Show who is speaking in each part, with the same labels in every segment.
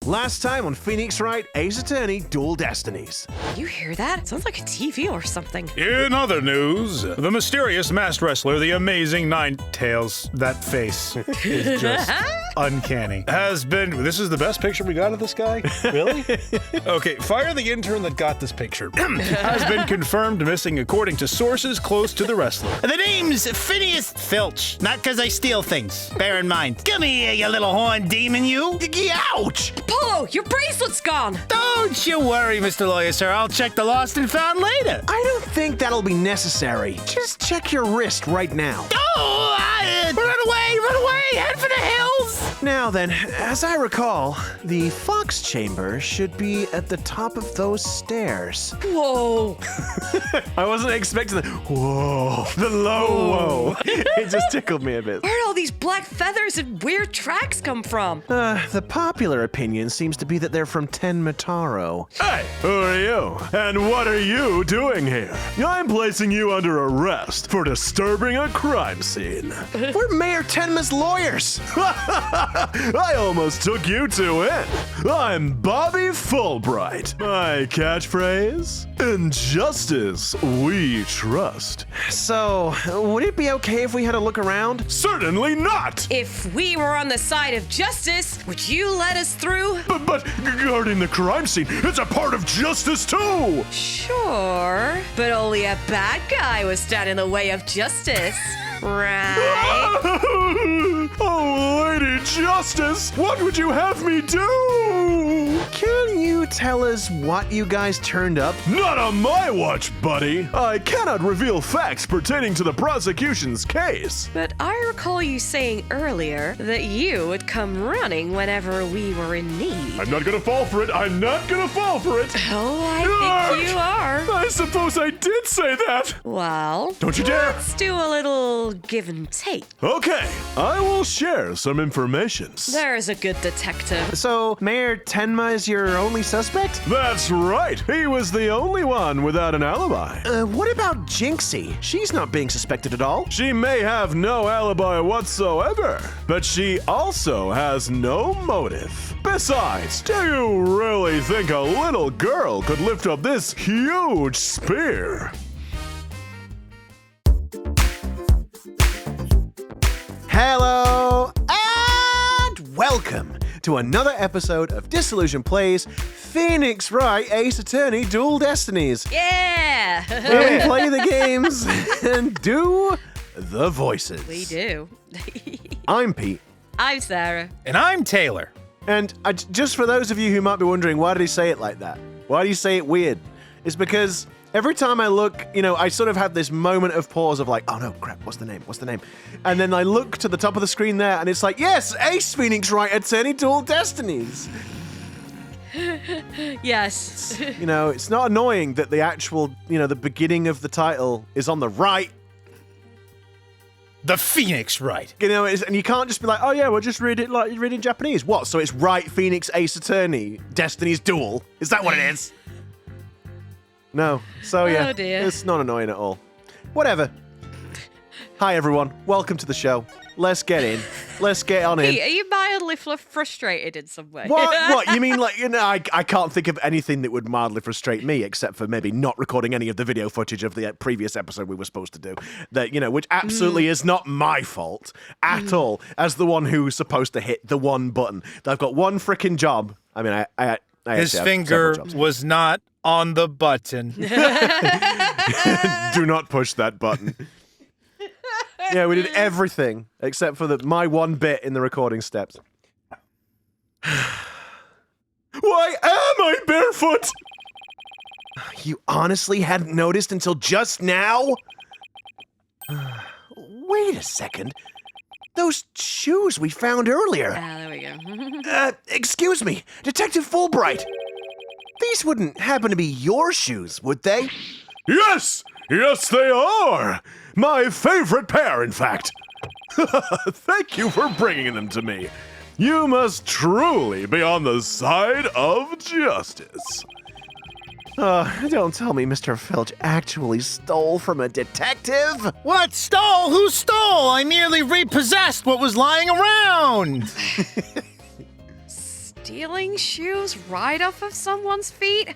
Speaker 1: Last time on Phoenix Wright, Ace Attorney, Dual Destinies.
Speaker 2: You hear that? It sounds like a TV or something.
Speaker 3: In other news, the mysterious masked wrestler, the amazing Nine Tails, that face is just uncanny, has been... This is the best picture we got of this guy? Really? Okay, fire the intern that got this picture. Has been confirmed missing according to sources close to the wrestler.
Speaker 4: The name's Phineas Filch, not because I steal things. Bear in mind. Come here, you little horn demon, you.
Speaker 1: Ouch!
Speaker 2: Polo, your bracelet's gone!
Speaker 4: Don't you worry, Mr. Lawyer, sir. I'll check the lost and found later.
Speaker 1: I don't think that'll be necessary. Just check your wrist right now.
Speaker 4: Oh, run away, head for the hills.
Speaker 1: Now then, as I recall, the Fox Chamber should be at the top of those stairs.
Speaker 2: Whoa!
Speaker 1: I wasn't expecting the whoa, the low whoa. It just tickled me a bit.
Speaker 2: Where'd all these black feathers and weird tracks come from?
Speaker 1: The popular opinion seems to be that they're from Tenma Taro. Hey, who are you? And what are you doing here? I'm placing you under arrest for disturbing a crime scene. We're Mayor Tenma's lawyers. I almost took you two in. I'm Bobby Fulbright. My catchphrase? In justice, we trust. So, would it be okay if we had a look around? Certainly not!
Speaker 2: If we were on the side of justice, would you let us through?
Speaker 1: But guarding the crime scene, it's a part of justice too!
Speaker 2: Sure, but only a bad guy would stand in the way of justice, right?
Speaker 1: Oh, Lady Justice, what would you have me do? Can you tell us what you guys turned up? Not on my watch, buddy. I cannot reveal facts pertaining to the prosecution's case.
Speaker 2: But I recall you saying earlier that you would come running whenever we were in need.
Speaker 1: I'm not gonna fall for it. I'm not gonna fall for it.
Speaker 2: Oh, I think you are.
Speaker 1: I suppose I did say that.
Speaker 2: Well,
Speaker 1: Don't you dare.
Speaker 2: let's do a little give and take.
Speaker 1: Okay, I will share some information.
Speaker 2: There's a good detective.
Speaker 1: So, Mayor Tenma is your only suspect? That's right. He was the only one without an alibi. What about Jinxie? She's not being suspected at all. She may have no alibi whatsoever, but she also has no motive. Besides, do you really think a little girl could lift up this huge spear? Hello and welcome to another episode of Disillusion Plays Phoenix Wright Ace Attorney Dual Destinies.
Speaker 2: Yeah!
Speaker 1: Where we play the games and do the voices.
Speaker 2: We do.
Speaker 1: I'm Pete.
Speaker 2: I'm Sarah.
Speaker 3: And I'm Taylor.
Speaker 1: And just for those of you who might be wondering, why did he say it like that? Why do you say it weird? It's because every time I look, I sort of have this moment of pause of like, oh no, crap, what's the name? And then I look to the top of the screen there and it's like, yes, Ace Phoenix Wright Attorney Dual Destinies.
Speaker 2: Yes.
Speaker 1: It's not annoying that the actual, the beginning of the title is on the right.
Speaker 3: The Phoenix Wright.
Speaker 1: And you can't just be like, oh yeah, we'll just read it like you read in Japanese. What? So it's Wright Phoenix Ace Attorney Destiny's Duel? Is that what it is? No. So yeah,
Speaker 2: Oh, dear.
Speaker 1: It's not annoying at all. Whatever. Hi everyone, welcome to the show. Let's get in. Let's get on in.
Speaker 2: Pete, are you mildly frustrated in some way?
Speaker 1: What? You mean I can't think of anything that would mildly frustrate me except for maybe not recording any of the video footage of the previous episode we were supposed to do. That, which absolutely is not my fault at all, as the one who's supposed to hit the one button. I've got one freaking job. I mean, I
Speaker 3: His
Speaker 1: actually have
Speaker 3: finger
Speaker 1: several jobs.
Speaker 3: was not on the button.
Speaker 1: Do not push that button. Yeah, we did everything except for my one bit in the recording steps. Why am I barefoot? You honestly hadn't noticed until just now? Wait a second. Those shoes we found earlier.
Speaker 2: There we go.
Speaker 1: Excuse me, Detective Fulbright. These wouldn't happen to be your shoes, would they? Yes! Yes, they are! My favorite pair, in fact. Thank you for bringing them to me. You must truly be on the side of justice. Don't tell me Mr. Filch actually stole from a detective.
Speaker 4: What? Stole? Who stole? I merely repossessed what was lying around.
Speaker 2: Stealing shoes right off of someone's feet?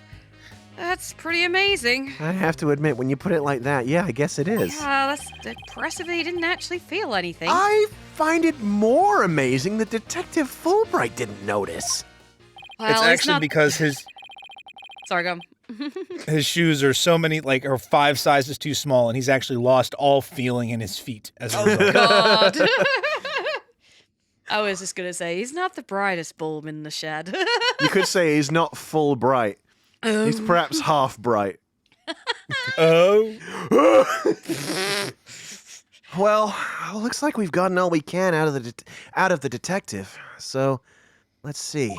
Speaker 2: That's pretty amazing.
Speaker 1: I have to admit, when you put it like that, yeah, I guess it is.
Speaker 2: Yeah, that's impressive that he didn't actually feel anything.
Speaker 1: I find it more amazing that Detective Fulbright didn't notice.
Speaker 2: Well,
Speaker 3: it's actually because
Speaker 2: Sorry, go.
Speaker 3: his shoes are are 5 sizes too small, and he's actually lost all feeling in his feet as a result.
Speaker 2: God. I was just going to say, he's not the brightest bulb in the shed.
Speaker 1: You could say he's not full bright. He's perhaps half bright.
Speaker 3: Oh.
Speaker 1: Well, looks like we've gotten all we can out of the detective. So, let's see.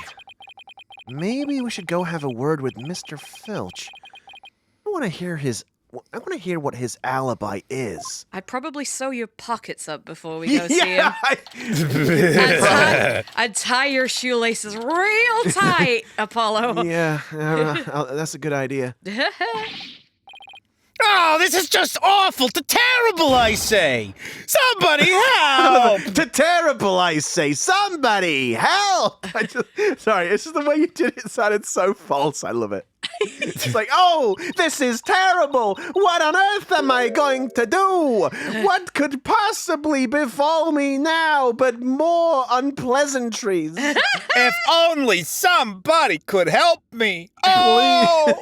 Speaker 1: Maybe we should go have a word with Mr. Filch. I want to hear what his alibi is.
Speaker 2: I'd probably sew your pockets up before we go see him.
Speaker 1: Yeah,
Speaker 2: I'd tie your shoelaces real tight, Apollo.
Speaker 1: yeah, that's a good idea.
Speaker 4: Oh, this is just awful to terrible, I say. Somebody help!
Speaker 1: To terrible, I say. Somebody help! Sorry, it's just the way you did it sounded so false. I love it. It's like, oh, this is terrible. What on earth am I going to do? What could possibly befall me now but more unpleasantries?
Speaker 3: If only somebody could help me. Oh!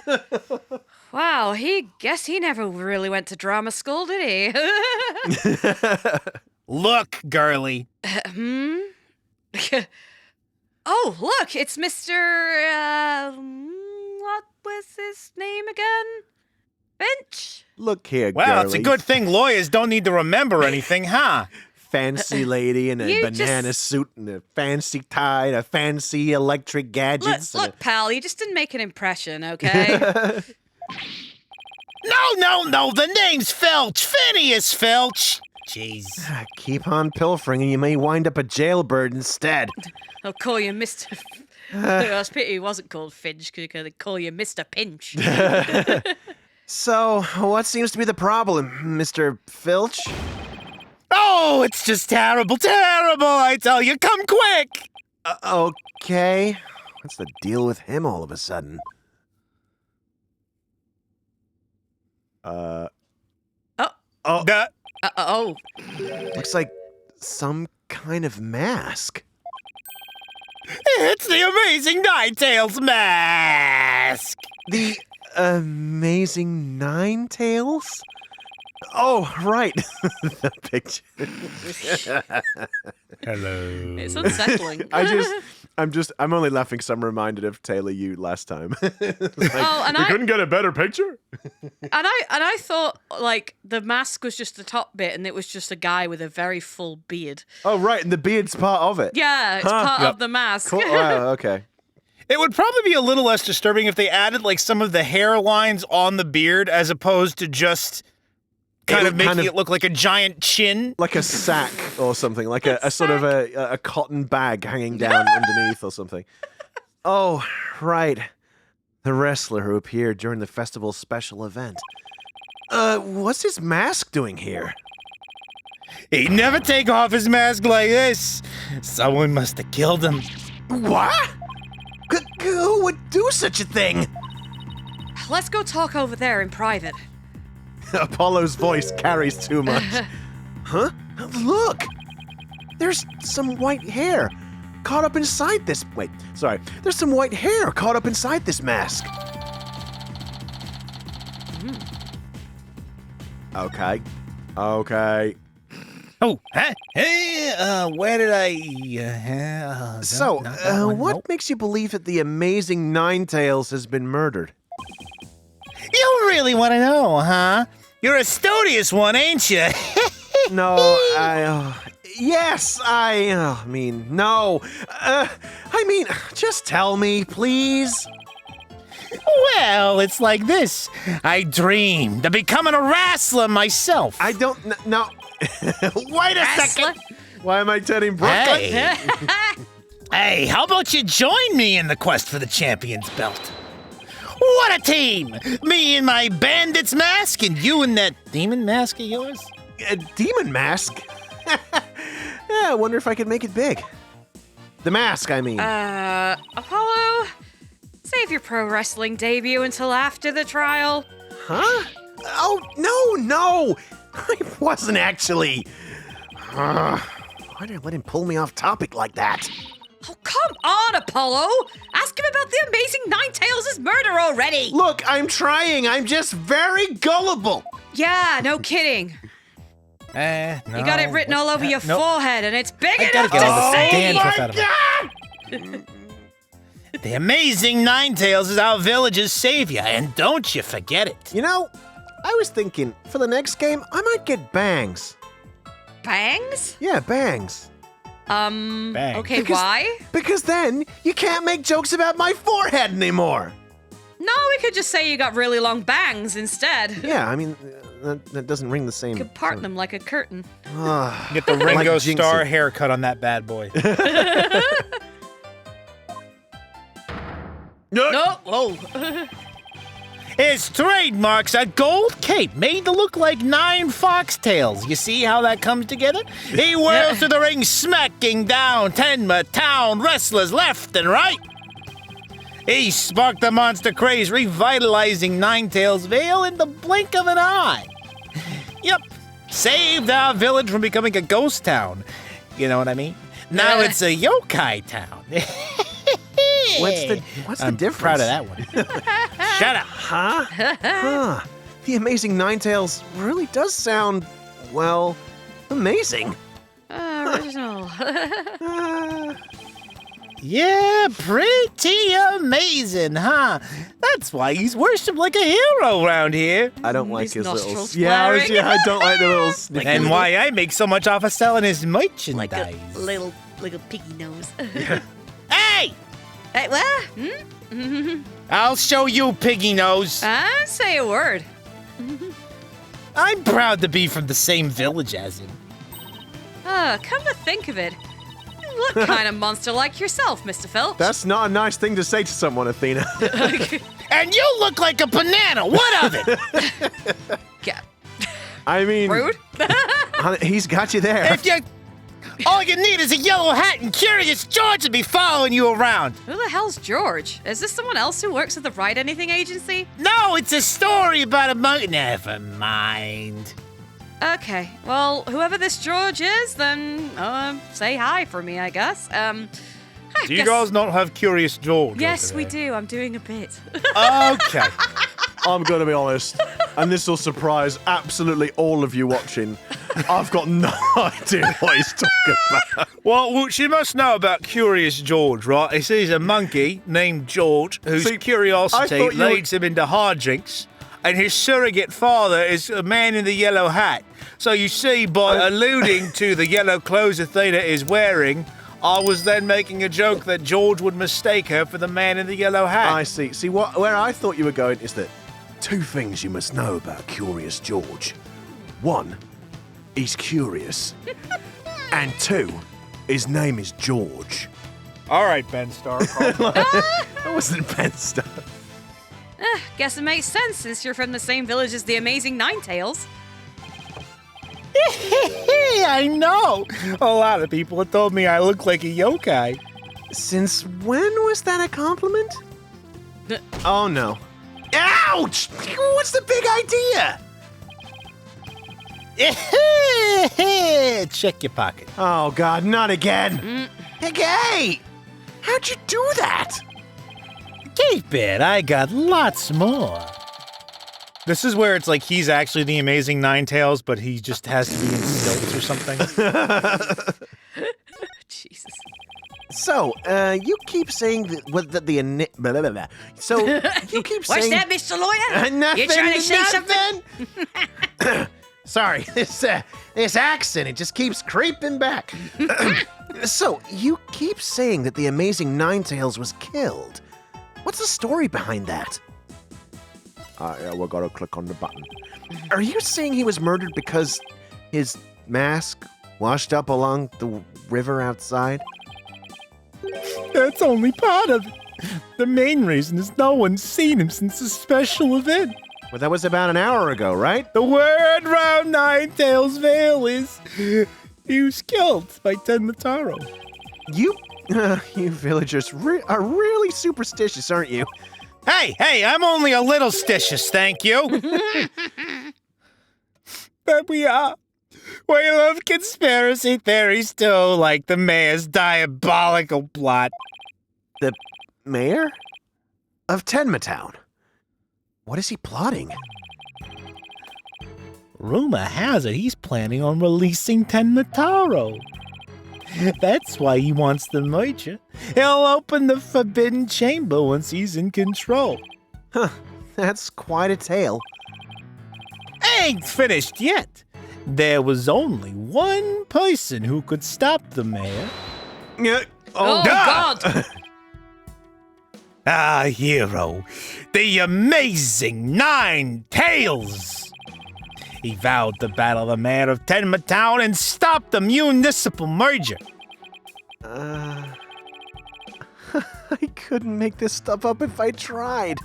Speaker 2: Wow, guess he never really went to drama school, did he?
Speaker 4: Look, girly.
Speaker 2: Oh, look, it's Mr. What was his name again? Finch?
Speaker 1: Look here,
Speaker 4: Well, it's a
Speaker 1: girlie.
Speaker 4: good thing lawyers don't need to remember anything, huh?
Speaker 1: Fancy lady in a
Speaker 2: You
Speaker 1: banana
Speaker 2: just-
Speaker 1: suit and a fancy tie and a fancy electric gadgets.
Speaker 2: Look, pal, you just didn't make an impression, okay?
Speaker 4: No, the name's Filch. Phineas Filch. Jeez.
Speaker 1: Keep on pilfering and you may wind up a jailbird instead.
Speaker 2: I'll call you Mr. It's a pity he wasn't called Finch, because they call you Mr. Pinch.
Speaker 1: So, what seems to be the problem, Mr. Filch?
Speaker 4: Oh, it's just terrible, I tell you. Come quick.
Speaker 1: Okay. What's the deal with him all of a sudden?
Speaker 2: Oh.
Speaker 1: Looks like some kind of mask.
Speaker 4: It's the amazing Nine Tails mask.
Speaker 1: The amazing Nine Tails? Oh, right. The picture.
Speaker 3: Hello.
Speaker 2: It's unsettling.
Speaker 1: I'm only laughing because I'm reminded of Taylor you last time.
Speaker 2: And
Speaker 1: you couldn't get a better picture?
Speaker 2: And I thought, like, the mask was just the top bit, and it was just a guy with a very full beard.
Speaker 1: Oh, right, and the beard's part of it.
Speaker 2: Yeah, it's part of the mask.
Speaker 1: Cool. Wow, okay.
Speaker 3: It would probably be a little less disturbing if they added like some of the hairlines on the beard as opposed to just kind of making it look like a giant chin.
Speaker 1: Like a sack or something, like a sort of a cotton bag hanging down underneath or something. Oh, right. The wrestler who appeared during the festival's special event. What's his mask doing here?
Speaker 4: He'd never take off his mask like this. Someone must have killed him.
Speaker 1: What? Who would do such a thing?
Speaker 2: Let's go talk over there in private.
Speaker 1: Apollo's voice carries too much. Huh? Look! There's some white hair caught up inside this... Wait, sorry. There's some white hair caught up inside this mask. Okay.
Speaker 4: Oh, huh? Hey, where did I...
Speaker 1: What makes you believe that the amazing Nine Tails has been murdered?
Speaker 4: You really want to know, huh? You're a studious one, ain't you?
Speaker 1: No, yes, no. Just tell me, please.
Speaker 4: Well, it's like this. I dreamed of becoming a wrestler myself.
Speaker 1: I don't no. Wait a
Speaker 2: Wrestler?
Speaker 1: second. Why am I turning Brooklyn?
Speaker 4: Hey. Hey, how about you join me in the quest for the champion's belt? What a team! Me in my bandit's mask and you in that demon mask of yours?
Speaker 1: A demon mask? Yeah, I wonder if I could make it big. The mask, I mean.
Speaker 2: Apollo, save your pro wrestling debut until after the trial.
Speaker 1: Huh? Oh, no! I wasn't actually. Why did I let him pull me off topic like that?
Speaker 2: Oh, come on, Apollo! Ask him about the amazing Nine Tails' murder already!
Speaker 1: Look, I'm trying. I'm just very gullible.
Speaker 2: Yeah, no kidding.
Speaker 4: No.
Speaker 2: You got it written all over your forehead, and it's big
Speaker 4: I
Speaker 2: enough
Speaker 4: gotta get all
Speaker 2: to
Speaker 4: the
Speaker 2: see!
Speaker 4: damn stuff out of it.
Speaker 1: God!
Speaker 4: The amazing Nine Tails is our village's savior, and don't you forget it.
Speaker 1: You know, I was thinking, for the next game, I might get bangs.
Speaker 2: Bangs?
Speaker 1: Yeah, bangs.
Speaker 4: Bangs.
Speaker 2: Okay,
Speaker 1: Because-
Speaker 2: why?
Speaker 1: Because then, you can't make jokes about my forehead anymore.
Speaker 2: No, we could just say you got really long bangs instead.
Speaker 1: Yeah, I mean, that doesn't ring the same.
Speaker 2: You could part them like a curtain.
Speaker 3: Get the Ringo
Speaker 1: Like Jinxie.
Speaker 3: Starr haircut on that bad boy.
Speaker 2: No, whoa.
Speaker 4: His trademark's a gold cape made to look like 9 foxtails. You see how that comes together? He whirls through the ring, smacking down Tenma town wrestlers left and right. He sparked the monster craze, revitalizing Nine Tails Vale in the blink of an eye. Yep, saved our village from becoming a ghost town. You know what I mean? Now
Speaker 2: Yeah.
Speaker 4: it's a yokai town.
Speaker 1: What's the
Speaker 4: I'm
Speaker 1: difference?
Speaker 4: proud of that one. Shut up.
Speaker 1: Huh? The amazing Nine Tails really does sound, well, amazing.
Speaker 2: Original.
Speaker 4: Yeah, pretty amazing, huh? That's why he's worshipped like a hero around here.
Speaker 1: I don't like
Speaker 2: His
Speaker 1: his little.
Speaker 2: nostrils
Speaker 1: Yeah,
Speaker 2: flaring.
Speaker 1: I don't like the little sniffy.
Speaker 4: And why I make so much off of selling his merchandise.
Speaker 2: Like a little piggy nose.
Speaker 4: Hey!
Speaker 2: Hey, what?
Speaker 4: I'll show you, piggy nose.
Speaker 2: Say a word.
Speaker 4: I'm proud to be from the same village as him.
Speaker 2: Come to think of it, you look kind of monster like yourself, Mr. Filch.
Speaker 1: That's not a nice thing to say to someone, Athena.
Speaker 4: And you look like a banana. What of it?
Speaker 2: Yeah.
Speaker 1: I mean,
Speaker 2: Rude.
Speaker 1: he's got you there.
Speaker 4: If you... All you need is a yellow hat and Curious George will be following you around.
Speaker 2: Who the hell's George? Is this someone else who works at the Wright Anything agency?
Speaker 4: No, it's a story about a monkey. Never mind.
Speaker 2: Okay, well, whoever this George is, then say hi for me, I guess.
Speaker 3: Do you guys not have Curious George?
Speaker 2: Yes,
Speaker 3: over
Speaker 2: we
Speaker 3: there?
Speaker 2: do. I'm doing a bit.
Speaker 3: Okay.
Speaker 1: I'm going to be honest, and this will surprise absolutely all of you watching. I've got no idea what he's talking about.
Speaker 3: Well, she must know about Curious George, right? He sees a monkey named George whose
Speaker 1: See, I
Speaker 3: curiosity
Speaker 1: thought you were-
Speaker 3: leads him into hijinks, and his surrogate father is a man in the yellow hat. So you see, by alluding to the yellow clothes Athena is wearing, I was then making a joke that George would mistake her for the man in the yellow hat.
Speaker 1: I see. See, where I thought you were going is that 2 things you must know about Curious George. 1, he's curious. And 2, his name is George.
Speaker 3: All right, Ben Starr.
Speaker 1: That wasn't Ben Starr.
Speaker 2: Guess it makes sense since you're from the same village as the amazing Nine Tails.
Speaker 4: I know. A lot of people have told me I look like a yokai.
Speaker 1: Since when was that a compliment? Oh, no. Ouch! What's the big idea?
Speaker 4: Check your pocket.
Speaker 1: Oh, God, not again. Hey! How'd you do that?
Speaker 4: Keep it. I got lots more.
Speaker 3: This is where it's like he's actually the amazing Nine Tails, but he just has to be in stilts or something.
Speaker 2: Jesus.
Speaker 1: So, you keep saying that the blah, blah, blah. So, you keep
Speaker 2: What's
Speaker 1: saying
Speaker 2: that, Mr. Lawyer?
Speaker 1: nothing.
Speaker 2: You trying to say something?
Speaker 1: something? Sorry, this accent, it just keeps creeping back. So, you keep saying that the amazing Nine Tails was killed. What's the story behind that? Yeah, we gotta click on the button. Are you saying he was murdered because his mask washed up along the river outside?
Speaker 3: That's only part of it. The main reason is no one's seen him since the special event.
Speaker 1: Well, that was about an hour ago, right?
Speaker 3: The word round Nine Tails Vale is he was killed by Tenma Taro.
Speaker 1: You You villagers are really superstitious, aren't you?
Speaker 4: Hey, I'm only a little stitious, thank you. But we love conspiracy theories too, like the mayor's diabolical plot.
Speaker 1: The mayor? Of Tenma Town. What is he plotting?
Speaker 4: Rumor has it he's planning on releasing Tenma Taro. That's why he wants the merger. He'll open the forbidden chamber once he's in control.
Speaker 1: Huh, that's quite a tale.
Speaker 4: Ain't finished yet. There was only one person who could stop the mayor.
Speaker 2: Oh, God!
Speaker 4: Our hero, the amazing Nine Tails. He vowed to battle the mayor of Tenma Town and stop the municipal merger.
Speaker 1: I couldn't make this stuff up if I tried.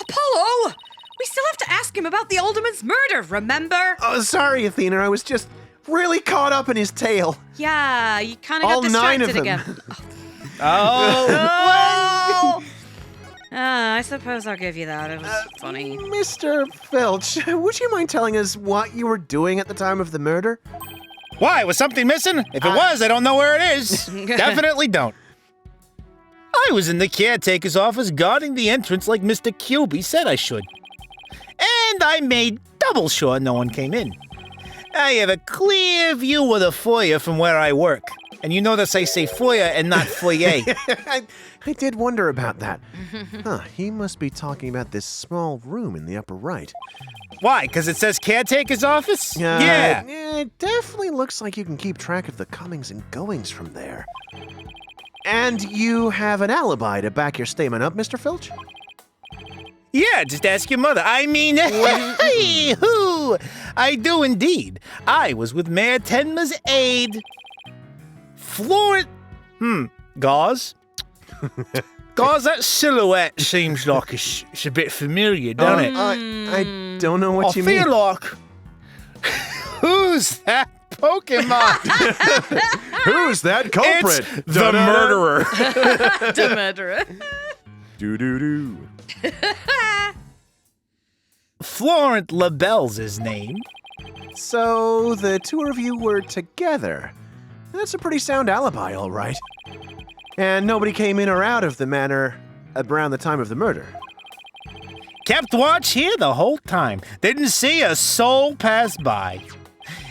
Speaker 2: Apollo! We still have to ask him about the alderman's murder, remember?
Speaker 1: Oh, sorry, Athena. I was just really caught up in his tale.
Speaker 2: Yeah, you kind of
Speaker 1: All
Speaker 2: got
Speaker 1: 9
Speaker 2: distracted
Speaker 1: of them.
Speaker 2: again.
Speaker 4: Oh,
Speaker 2: I suppose I'll give you that. It was funny.
Speaker 1: Mr. Filch, would you mind telling us what you were doing at the time of the murder?
Speaker 4: why? Was something missing? If it was, I don't know where it is. Definitely don't. I was in the caretaker's office guarding the entrance like Mr. QB said I should. And I made double sure no one came in. I have a clear view of the foyer from where I work. And you notice I say foyer and not foyer.
Speaker 1: I did wonder about that. Huh, he must be talking about this small room in the upper right.
Speaker 4: Why? Because it says caretaker's office? Yeah.
Speaker 1: It definitely looks like you can keep track of the comings and goings from there. And you have an alibi to back your statement up, Mr. Filch?
Speaker 4: Yeah, just ask your mother. I mean, hey, who? I do indeed. I was with Mayor Tenma's aide, Florent. Gauze? Gauze, that silhouette seems like it's a bit familiar, doesn't it?
Speaker 1: I don't know what you
Speaker 4: I
Speaker 1: mean.
Speaker 4: feel like... Who's that Pokemon?
Speaker 1: Who's that culprit?
Speaker 4: It's the murderer.
Speaker 2: The murderer.
Speaker 1: Do-do-do.
Speaker 4: Florent LaBelle's his name.
Speaker 1: So the two of you were together. That's a pretty sound alibi, all right. And nobody came in or out of the manor around the time of the murder.
Speaker 4: Kept watch here the whole time. Didn't see a soul pass by.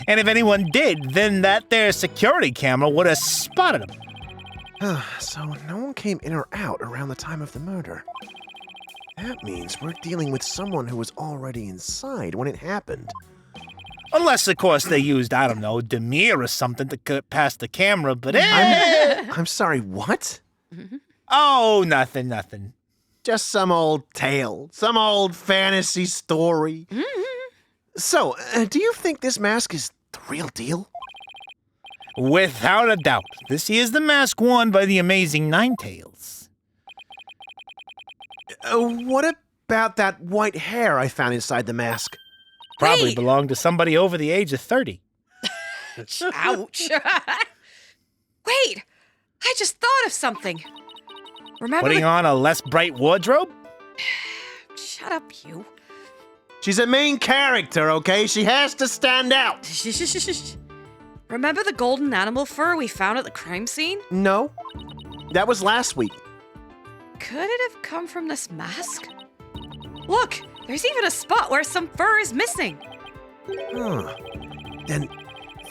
Speaker 4: And if anyone did, then that there security camera would have spotted him.
Speaker 1: So no one came in or out around the time of the murder. That means we're dealing with someone who was already inside when it happened.
Speaker 4: Unless, of course, they used, I don't know, Demir or something to cut past the camera, but
Speaker 1: I'm sorry, what?
Speaker 4: Oh, nothing.
Speaker 1: Just some old tale, some old fantasy story. So, do you think this mask is the real deal?
Speaker 4: Without a doubt. This is the mask worn by the amazing Nine Tails.
Speaker 1: What about that white hair I found inside the mask?
Speaker 4: Probably
Speaker 2: Wait.
Speaker 4: belonged to somebody over the age of 30.
Speaker 2: Ouch. Wait, I just thought of something. Remember
Speaker 4: Putting on a less bright wardrobe?
Speaker 2: Shut up, you.
Speaker 1: She's a main character, okay? She has to stand out.
Speaker 2: Remember the golden animal fur we found at the crime scene?
Speaker 1: No, that was last week.
Speaker 2: Could it have come from this mask? Look, there's even a spot where some fur is missing.
Speaker 1: Huh. Then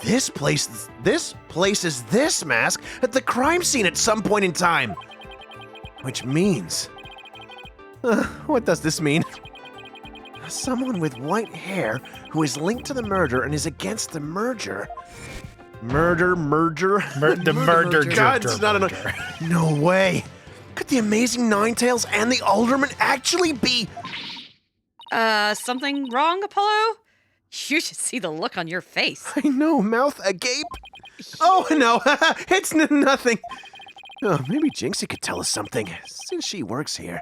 Speaker 1: this places this mask at the crime scene at some point in time. Which means... what does this mean? Someone with white hair who is linked to the murder and is against the merger. Merger.
Speaker 4: The murder.
Speaker 1: God, it's not enough. No way. Could the amazing Nine Tails and the alderman actually be...
Speaker 2: Something wrong, Apollo? You should see the look on your face.
Speaker 1: I know, mouth agape. Oh, no, it's nothing. Oh, maybe Jinxie could tell us something, since she works here.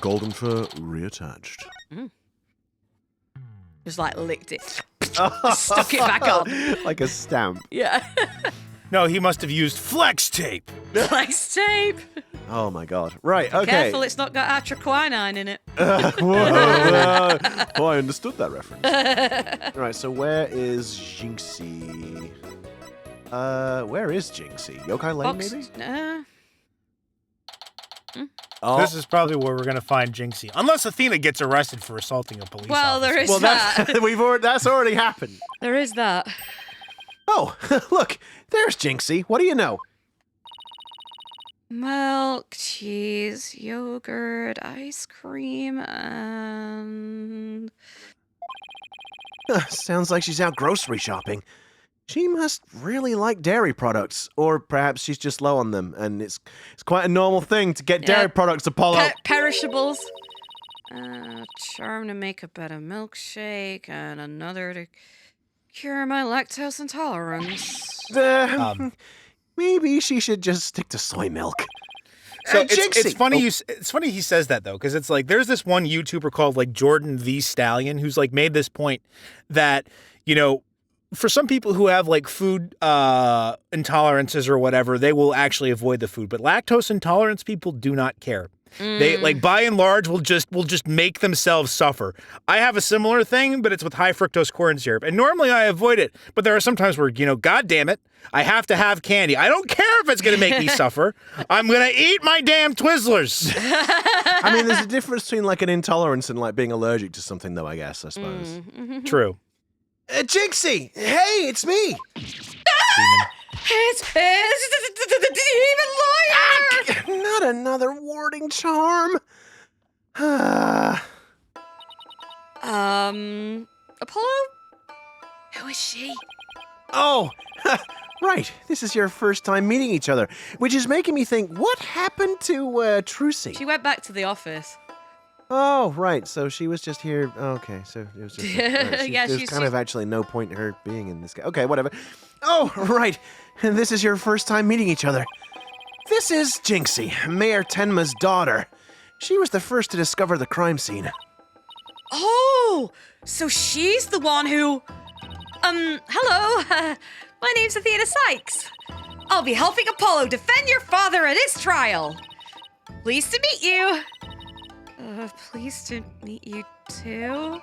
Speaker 1: Golden fur reattached.
Speaker 2: Just like licked it. Stuck it back on.
Speaker 1: Like a stamp.
Speaker 2: Yeah.
Speaker 3: No, he must have used flex tape.
Speaker 2: Flex tape.
Speaker 1: Oh my god. Right, okay.
Speaker 2: Careful, it's not got atraquinine in it.
Speaker 1: Whoa. Oh, I understood that reference. Alright, so where is Jinxie? Where is Jinxie? Yokai Lane, maybe? Oh.
Speaker 3: This is probably where we're gonna find Jinxie, unless Athena gets arrested for assaulting a police
Speaker 2: Well,
Speaker 3: officer.
Speaker 2: there is
Speaker 1: Well,
Speaker 2: that.
Speaker 1: that's already happened.
Speaker 2: There is that.
Speaker 1: Oh, look, there's Jinxie. What do you know?
Speaker 2: Milk, cheese, yogurt, ice cream, and...
Speaker 1: Sounds like she's out grocery shopping. She must really like dairy products, or perhaps she's just low on them, and it's quite a normal thing to get dairy products, Apollo.
Speaker 2: Perishables. Charm to make a better milkshake, and another to cure my lactose intolerance.
Speaker 1: Maybe she should just stick to soy milk.
Speaker 3: So
Speaker 1: Jinxie!
Speaker 3: it's funny. It's funny he says that though, because it's like there's this one YouTuber called like Jordan the Stallion who's like made this point that for some people who have like food intolerances or whatever, they will actually avoid the food, but lactose intolerance people do not care. They like by and large will just make themselves suffer. I have a similar thing, but it's with high fructose corn syrup. And normally I avoid it, but there are some times where, God damn it, I have to have candy. I don't care if it's going to make me suffer. I'm going to eat my damn Twizzlers.
Speaker 1: I mean, there's a difference between like an intolerance and like being allergic to something, though, I suppose.
Speaker 3: True.
Speaker 1: Jinxie! Hey, it's me!
Speaker 2: It's the demon lawyer!
Speaker 1: Not another warding charm.
Speaker 2: Apollo? Who is she?
Speaker 1: Oh, right. This is your first time meeting each other, which is making me think, what happened to Trucy?
Speaker 2: She went back to the office.
Speaker 1: Oh, right. So she was just here. Okay, so it was just.
Speaker 2: Yeah,
Speaker 1: there's
Speaker 2: she's
Speaker 1: kind of actually no point in her being in this guy. Okay, whatever. Oh, right. And this is your first time meeting each other. This is Jinxie, Mayor Tenma's daughter. She was the first to discover the crime scene.
Speaker 2: Oh, so she's the one who... hello. My name's Athena Sykes. I'll be helping Apollo defend your father at his trial. Pleased to meet you. Pleased to meet you too.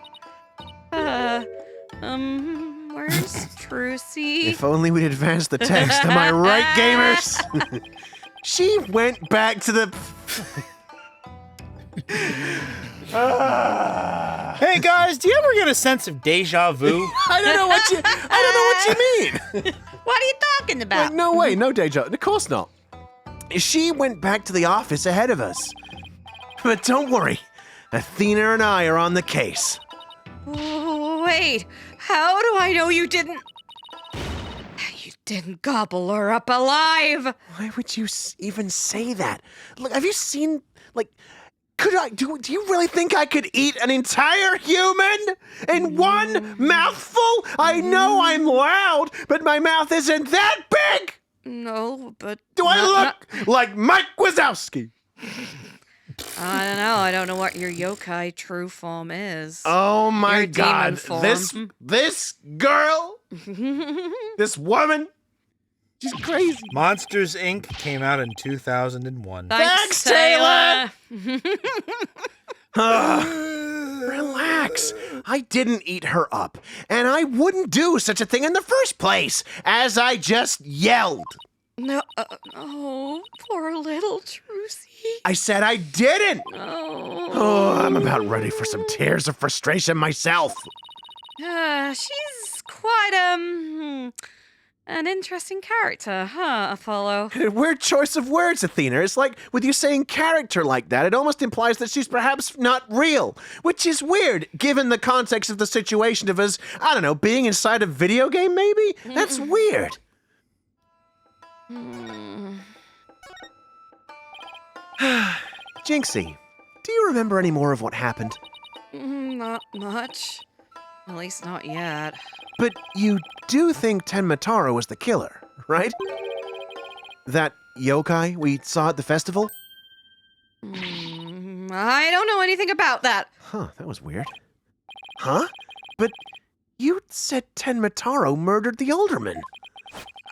Speaker 2: Where's Trucy?
Speaker 1: If only we'd advanced the text. Am I right, gamers? She went back to the...
Speaker 4: Hey guys, do you ever get a sense of deja vu?
Speaker 1: I don't know what you mean.
Speaker 2: What are you talking about?
Speaker 1: Like, no way, no deja. Of course not. She went back to the office ahead of us. But don't worry, Athena and I are on the case.
Speaker 2: Wait, how do I know you didn't... You didn't gobble her up alive?
Speaker 1: Why would you even say that? Look, have you seen, like... Do you really think I could eat an entire human in one mouthful? I know I'm loud, but my mouth isn't that big!
Speaker 2: No, but...
Speaker 1: Do I look like Mike Wazowski?
Speaker 2: I don't know. I don't know what your yokai true form is.
Speaker 1: Oh my
Speaker 2: Your demon
Speaker 1: god.
Speaker 2: form.
Speaker 1: This girl, this woman, she's crazy.
Speaker 3: Monsters, Inc. came out in 2001.
Speaker 2: Thanks,
Speaker 1: Taylor!
Speaker 2: Taylor.
Speaker 1: Relax. I didn't eat her up, and I wouldn't do such a thing in the first place, as I just yelled.
Speaker 2: No, oh, poor little Trucy.
Speaker 1: I said I didn't.
Speaker 2: Oh.
Speaker 1: Oh, I'm about ready for some tears of frustration myself.
Speaker 2: She's quite, an interesting character, huh, Apollo?
Speaker 1: Weird choice of words, Athena. It's like, with you saying character like that, it almost implies that she's perhaps not real, which is weird, given the context of the situation of us, I don't know, being inside a video game, maybe? That's weird. Jinxie, do you remember any more of what happened?
Speaker 2: Not much. At least not yet.
Speaker 1: But you do think Tenma Taro was the killer, right? That yokai we saw at the festival?
Speaker 2: I don't know anything about that.
Speaker 1: Huh, that was weird. Huh? But you said Tenma Taro murdered the alderman.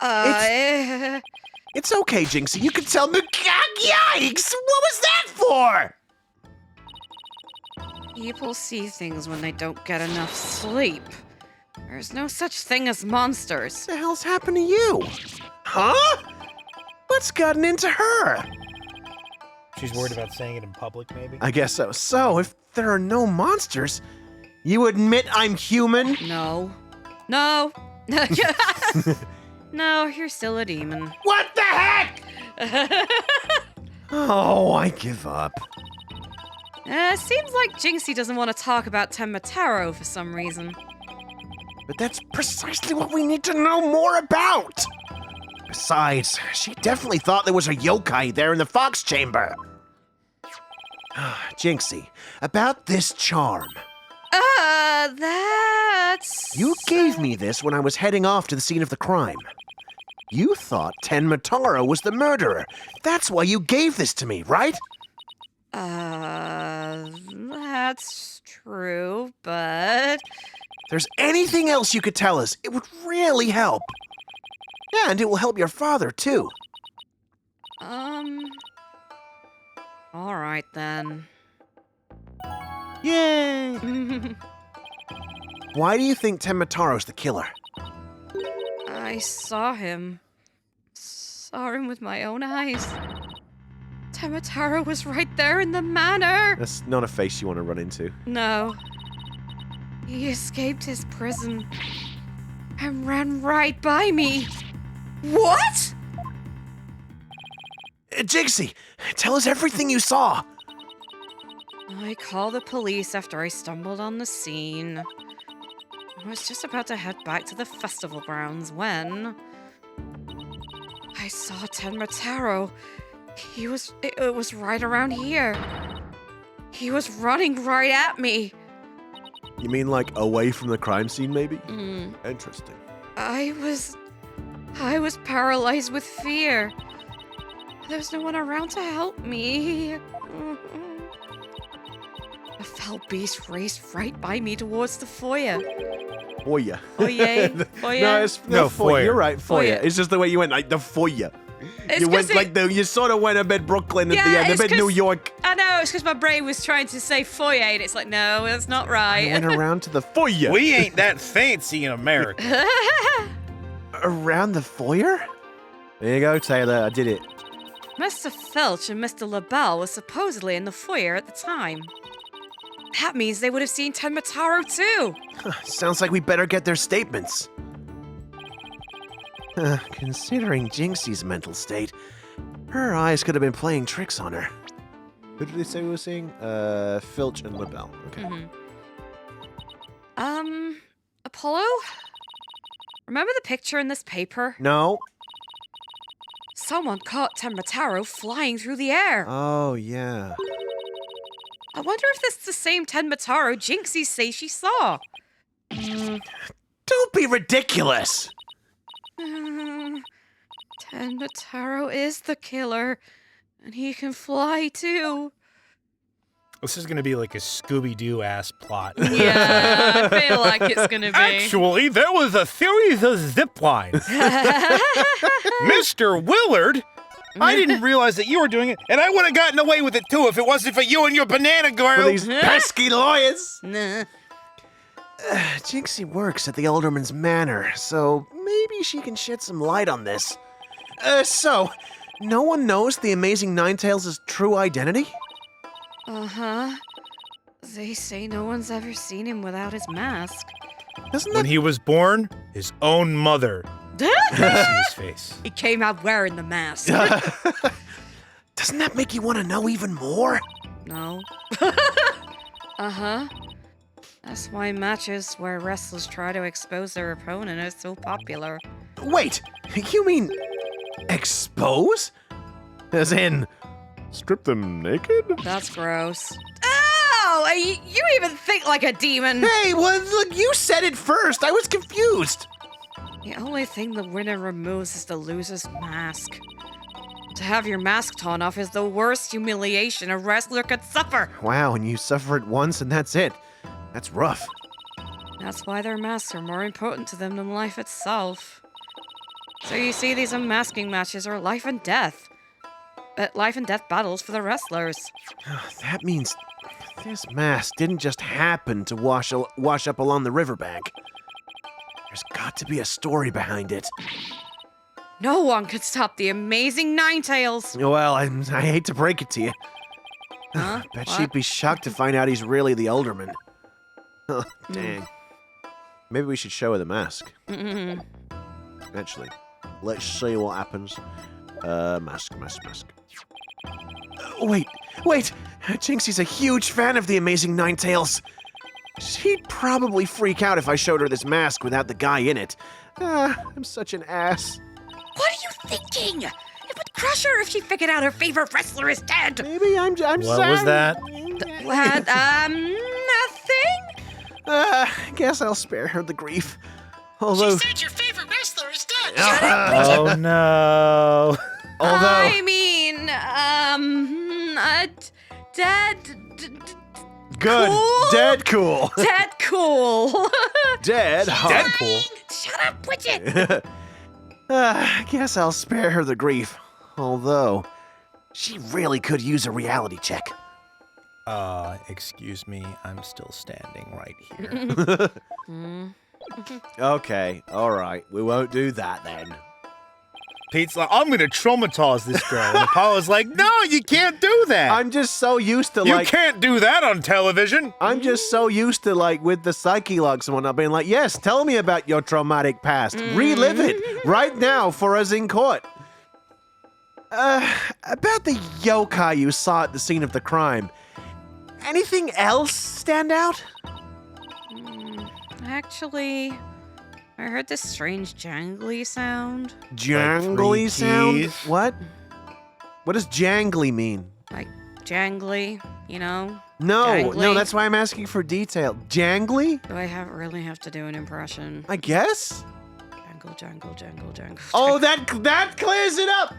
Speaker 1: It's okay, Jinxie. You can tell me. Yikes! What was that for?
Speaker 2: People see things when they don't get enough sleep. There's no such thing as monsters.
Speaker 1: What the hell's happened to you? Huh? What's gotten into her?
Speaker 3: She's worried about saying it in public, maybe?
Speaker 1: I guess so. So, if there are no monsters, you admit I'm human?
Speaker 2: No. No. No, you're still a demon.
Speaker 1: What the heck? Oh, I give up.
Speaker 2: Seems like Jinxie doesn't want to talk about Tenma Taro for some reason.
Speaker 1: But that's precisely what we need to know more about. Besides, she definitely thought there was a yokai there in the fox chamber. Jinxie, about this charm.
Speaker 2: That's...
Speaker 1: You gave me this when I was heading off to the scene of the crime. You thought Tenma Taro was the murderer. That's why you gave this to me, right?
Speaker 2: That's true, but...
Speaker 1: If there's anything else you could tell us, it would really help. And it will help your father, too.
Speaker 2: All right, then.
Speaker 1: Yay! Why do you think Tenma Taro's the killer?
Speaker 2: I saw him. Saw him with my own eyes. Tenma Taro was right there in the manor.
Speaker 1: That's not a face you want to run into.
Speaker 2: No. He escaped his prison and ran right by me. What?
Speaker 1: Jinxie, tell us everything you saw.
Speaker 2: I called the police after I stumbled on the scene. I was just about to head back to the festival grounds when I saw Tenma Taro. It was right around here. He was running right at me.
Speaker 1: You mean like away from the crime scene, maybe? Interesting.
Speaker 2: I was paralyzed with fear. There was no one around to help me. A foul beast raced right by me towards the foyer.
Speaker 1: Foyer.
Speaker 2: Foyer? Foyer?
Speaker 1: No, it's
Speaker 3: No, foyer.
Speaker 1: You're right, foyer.
Speaker 2: Foyer.
Speaker 1: It's just the way you went, like the foyer.
Speaker 2: It's
Speaker 1: You
Speaker 2: 'cause
Speaker 1: went you sort of went a bit Brooklyn at
Speaker 2: Yeah,
Speaker 1: the end, a
Speaker 2: it's
Speaker 1: bit New
Speaker 2: 'cause-
Speaker 1: York.
Speaker 2: I know, it's because my brain was trying to say foyer, and it's like, no, that's not
Speaker 1: I
Speaker 2: right.
Speaker 1: went around to the foyer.
Speaker 4: We ain't that fancy in America.
Speaker 1: Around the foyer? There you go, Taylor. I did it.
Speaker 2: Mr. Filch and Mr. LaBelle were supposedly in the foyer at the time. That means they would have seen Tenma Taro too.
Speaker 1: Sounds like we better get their statements. Considering Jinxie's mental state, her eyes could have been playing tricks on her. Who did they say we were seeing? Filch and LaBelle. Okay.
Speaker 2: Apollo? Remember the picture in this paper?
Speaker 1: No.
Speaker 2: Someone caught Tenma Taro flying through the air.
Speaker 1: Oh, yeah.
Speaker 2: I wonder if this is the same Tenma Taro Jinxie say she saw.
Speaker 1: Don't be ridiculous!
Speaker 2: Tenma Taro is the killer, and he can fly too.
Speaker 3: This is going to be like a Scooby-Doo ass plot.
Speaker 2: Yeah, I feel like it's gonna be.
Speaker 4: Actually, there was a series of zip lines. Mr. Willard, I didn't realize that you were doing it, and I would have gotten away with it too if it wasn't for you and your banana
Speaker 1: For
Speaker 4: girl.
Speaker 1: these pesky lawyers!
Speaker 2: Nah.
Speaker 1: Jinxie works at the Alderman's Manor, so maybe she can shed some light on this. So, no one knows the amazing Nine Tails' true identity?
Speaker 2: Uh-huh. They say no one's ever seen him without his mask.
Speaker 1: Doesn't
Speaker 3: When
Speaker 1: that...
Speaker 3: he was born, his own mother couldn't see his face.
Speaker 2: He came out wearing the mask.
Speaker 1: Doesn't that make you want to know even more?
Speaker 2: No. Uh-huh. That's why matches where wrestlers try to expose their opponent are so popular.
Speaker 1: Wait, you mean... expose? As in... strip them naked?
Speaker 2: That's gross. Oh! You even think like a demon!
Speaker 1: Hey, well, look, you said it first. I was confused.
Speaker 2: The only thing the winner removes is the loser's mask. To have your mask torn off is the worst humiliation a wrestler could suffer.
Speaker 1: Wow, and you suffer it once and that's it. That's rough.
Speaker 2: That's why their masks are more important to them than life itself. So you see, these unmasking matches are life and death. Life and death battles for the wrestlers.
Speaker 1: That means this mask didn't just happen to wash up along the riverbank. There's got to be a story behind it.
Speaker 2: No one could stop the amazing Nine Tails.
Speaker 1: Well, I hate to break it to you.
Speaker 2: Huh?
Speaker 1: Bet
Speaker 2: What?
Speaker 1: she'd be shocked to find out he's really the alderman. Oh, dang. Maybe we should show her the mask. Actually, let's see what happens. Mask. Wait! Jinxie's a huge fan of the amazing Nine Tails. She'd probably freak out if I showed her this mask without the guy in it. I'm such an ass.
Speaker 2: What are you thinking? It would crush her if she figured out her favorite wrestler is dead.
Speaker 1: Maybe I'm
Speaker 3: What
Speaker 1: sorry.
Speaker 3: was that?
Speaker 2: What? Nothing?
Speaker 1: I guess I'll spare her the grief. Although,
Speaker 4: said your favorite wrestler is dead.
Speaker 3: Oh no.
Speaker 2: I mean, dead.
Speaker 1: good.
Speaker 2: Cool?
Speaker 1: Dead cool.
Speaker 2: Dead cool.
Speaker 1: Dead hot.
Speaker 3: Deadpool.
Speaker 2: Shut up, Bridget.
Speaker 1: I guess I'll spare her the grief. Although, she really could use a reality check.
Speaker 4: Excuse me, I'm still standing right here.
Speaker 1: Okay, alright. We won't do that then.
Speaker 3: Pete's like, I'm gonna traumatize this girl. And Apollo's like, no, you can't do that.
Speaker 1: I'm just so used to,
Speaker 3: You
Speaker 1: like...
Speaker 3: can't do that on television.
Speaker 1: I'm just so used to, like, with the psyche logs and whatnot, being like, yes, tell me about your traumatic past. Relive it right now for us in court. About the yokai you saw at the scene of the crime. Anything else stand out?
Speaker 2: Actually, I heard this strange jangly sound.
Speaker 1: Jangly
Speaker 3: three
Speaker 1: sound?
Speaker 3: keys?
Speaker 1: What? What does jangly mean?
Speaker 2: Like, jangly, you know?
Speaker 1: No,
Speaker 2: Jangly?
Speaker 1: that's why I'm asking for detail. Jangly?
Speaker 2: Do I really have to do an impression?
Speaker 1: I guess?
Speaker 2: Jangle.
Speaker 1: Oh, that clears it up!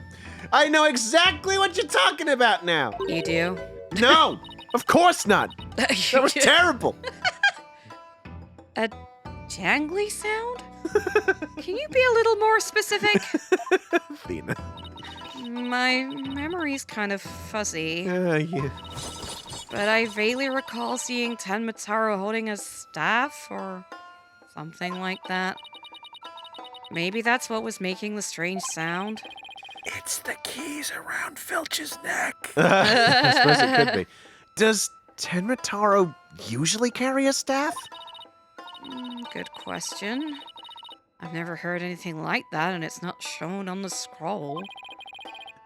Speaker 1: I know exactly what you're talking about now.
Speaker 2: You do?
Speaker 1: No, of course not. That was terrible.
Speaker 2: A jangly sound? Can you be a little more specific?
Speaker 1: Athena.
Speaker 2: My memory's kind of fuzzy,
Speaker 1: Yeah.
Speaker 2: but I vaguely recall seeing Tenma Taro holding a staff or something like that. Maybe that's what was making the strange sound.
Speaker 3: It's the keys around Filch's neck.
Speaker 1: I suppose it could be. Does Tenma Taro usually carry a staff?
Speaker 2: Good question. I've never heard anything like that, and it's not shown on the scroll.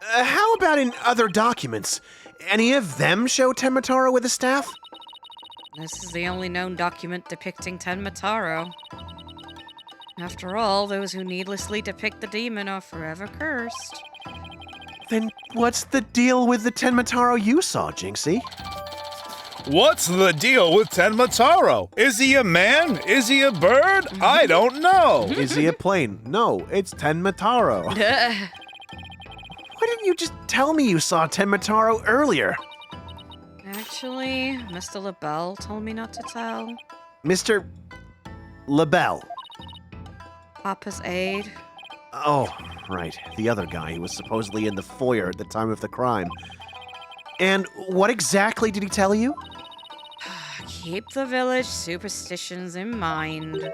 Speaker 1: How about in other documents? Any of them show Tenma Taro with a staff?
Speaker 2: This is the only known document depicting Tenma Taro. After all, those who needlessly depict the demon are forever cursed.
Speaker 1: Then what's the deal with the Tenma Taro you saw, Jinxie?
Speaker 3: What's the deal with Tenma Taro? Is he a man? Is he a bird? I don't know.
Speaker 1: Is he a plane? No, it's Tenma Taro. Why didn't you just tell me you saw Tenma Taro earlier?
Speaker 2: Actually, Mr. LaBelle told me not to tell.
Speaker 1: Mr. LaBelle.
Speaker 2: Papa's aide.
Speaker 1: Oh, right. The other guy who was supposedly in the foyer at the time of the crime. And what exactly did he tell you?
Speaker 2: Keep the village superstitions in mind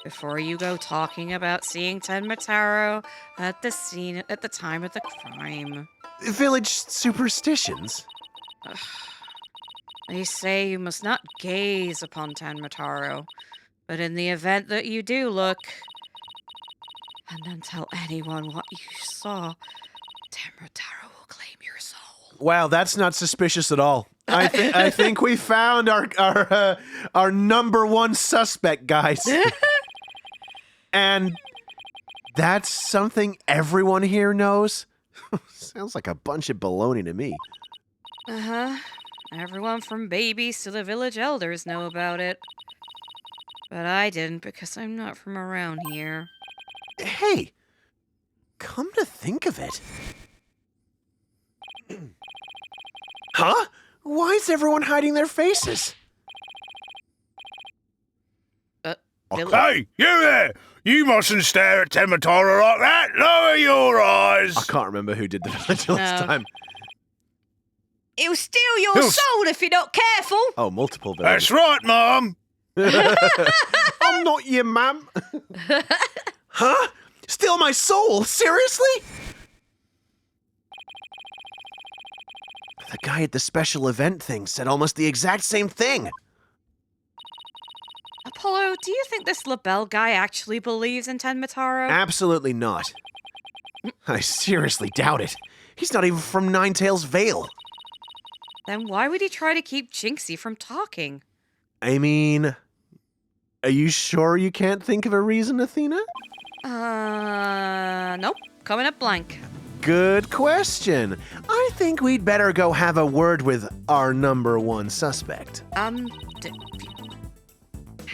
Speaker 2: before you go talking about seeing Tenma Taro at the scene at the time of the crime.
Speaker 1: Village superstitions?
Speaker 2: They say you must not gaze upon Tenma Taro, but in the event that you do look, and then tell anyone what you saw, Tenma Taro will claim your soul.
Speaker 1: Wow, that's not suspicious at all. I think we found our number one suspect, guys. And that's something everyone here knows? Sounds like a bunch of baloney to me.
Speaker 2: Uh-huh. Everyone from babies to the village elders know about it. But I didn't because I'm not from around here.
Speaker 1: Hey, come to think of it. Huh? Why is everyone hiding their faces?
Speaker 3: Hey, you there! You mustn't stare at Tenma Taro like that! Lower your eyes!
Speaker 1: I can't remember who did the village last
Speaker 2: No.
Speaker 1: time.
Speaker 2: It'll steal your soul if you're not careful.
Speaker 1: Oh, multiple villages.
Speaker 3: That's right, Mom!
Speaker 1: I'm not your mum. Huh? Steal my soul? Seriously? The guy at the special event thing said almost the exact same thing.
Speaker 2: Apollo, do you think this LaBelle guy actually believes in Tenma Taro?
Speaker 1: Absolutely not. I seriously doubt it. He's not even from Nine Tails Vale.
Speaker 2: Then why would he try to keep Jinxie from talking?
Speaker 1: I mean, are you sure you can't think of a reason, Athena?
Speaker 2: Nope. Coming up blank.
Speaker 1: Good question. I think we'd better go have a word with our number one suspect.
Speaker 2: How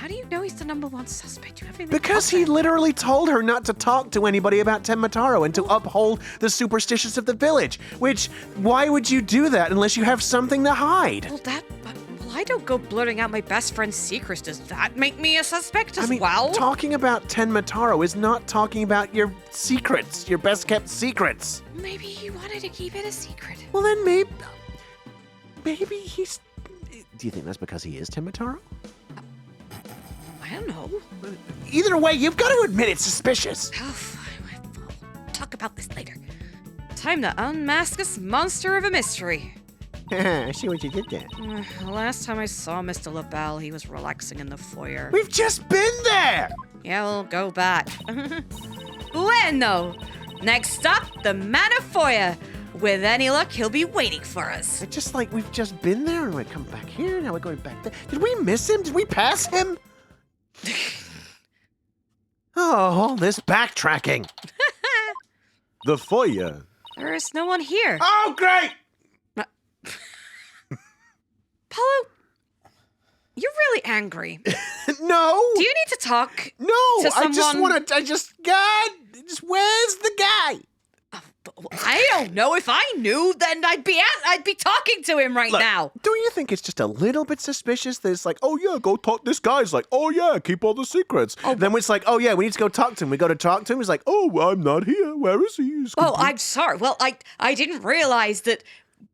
Speaker 2: do you know he's the number one suspect? You haven't even
Speaker 1: Because
Speaker 2: talked to
Speaker 1: he
Speaker 2: him.
Speaker 1: literally told her not to talk to anybody about Tenma Taro and to uphold the superstitions of the village. Which, why would you do that unless you have something to hide?
Speaker 2: Well, I don't go blurting out my best friend's secrets. Does that make me a suspect as well?
Speaker 1: Talking about Tenma Taro is not talking about your secrets, your best kept secrets.
Speaker 2: Maybe he wanted to keep it a secret.
Speaker 1: Well, then maybe he's. Do you think that's because he is Tenma Taro?
Speaker 2: I don't know.
Speaker 1: Either way, you've got to admit it's suspicious.
Speaker 2: Oh, fine. We'll talk about this later. Time to unmask this monster of a mystery.
Speaker 1: I see what you did there.
Speaker 2: Last time I saw Mr. LaBelle, he was relaxing in the foyer.
Speaker 1: We've just been there!
Speaker 2: Yeah, we'll go back. Bueno! Next up, the manor foyer. With any luck, he'll be waiting for us.
Speaker 1: It's just like we've just been there and we come back here, now we're going back there. Did we miss him? Did we pass him? Oh, all this backtracking. The foyer.
Speaker 2: There is no one here.
Speaker 1: Oh, great!
Speaker 2: Paulo, you're really angry.
Speaker 1: No!
Speaker 2: Do you need to talk?
Speaker 1: No!
Speaker 2: to
Speaker 1: I just
Speaker 2: someone-
Speaker 1: want to, God, where's the guy?
Speaker 2: I don't know. If I knew, then I'd be talking to him right
Speaker 1: Look,
Speaker 2: now.
Speaker 1: do you think it's just a little bit suspicious that it's like, oh yeah, go talk, this guy's like, oh yeah, keep all the secrets. Then it's like, oh yeah, we need to go talk to him. We go to talk to him, he's like, oh, I'm not here. Where is he? He's
Speaker 2: Oh,
Speaker 1: complete-
Speaker 2: I'm sorry. Well, I didn't realize that,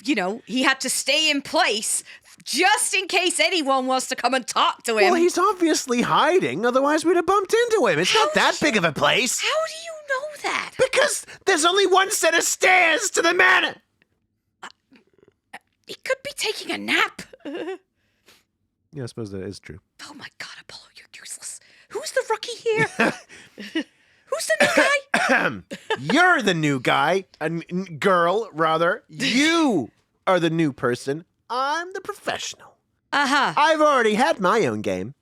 Speaker 2: he had to stay in place just in case anyone wants to come and talk to him.
Speaker 1: Well, he's obviously hiding, otherwise we'd have bumped into him. It's not that big of a place.
Speaker 2: How do you know that?
Speaker 1: Because there's only one set of stairs to the manor.
Speaker 2: He could be taking a nap.
Speaker 1: Yeah, I suppose that is true.
Speaker 2: Oh my God, Apollo, you're useless. Who's the rookie here? Who's the new guy?
Speaker 1: You're the new guy. Girl, rather. You are the new person. I'm the professional.
Speaker 2: Uh-huh.
Speaker 1: I've already had my own game.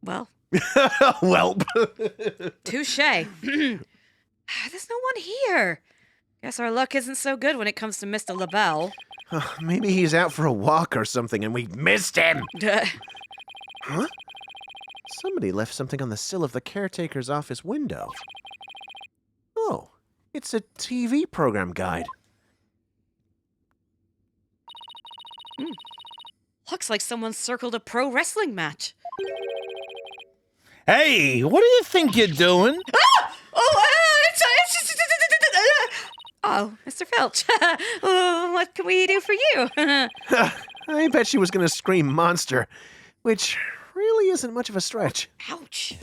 Speaker 2: Well,
Speaker 1: Welp.
Speaker 2: touche. There's no one here. Guess our luck isn't so good when it comes to Mr. LaBelle.
Speaker 1: Maybe he's out for a walk or something and we missed him. Huh? Somebody left something on the sill of the caretaker's office window. Oh, it's a TV program guide.
Speaker 2: Looks like someone circled a pro wrestling match.
Speaker 4: Hey, what do you think you're doing?
Speaker 2: Oh, Mr. Filch. What can we do for you?
Speaker 1: I bet she was going to scream monster, which really isn't much of a stretch.
Speaker 2: Ouch.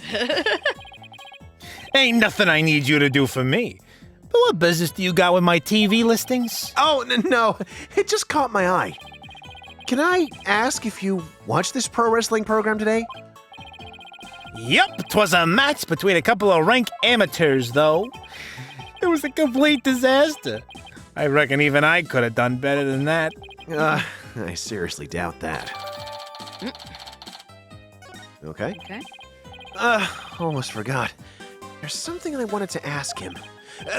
Speaker 4: Ain't nothing I need you to do for me. But what business do you got with my TV listings?
Speaker 1: Oh, no, it just caught my eye. Can I ask if you watched this pro wrestling program today?
Speaker 4: Yup, 'twas a match between a couple of rank amateurs, though. It was a complete disaster. I reckon even I could have done better than that.
Speaker 1: I seriously doubt that. Okay.
Speaker 2: Okay.
Speaker 1: Almost forgot. There's something I wanted to ask him.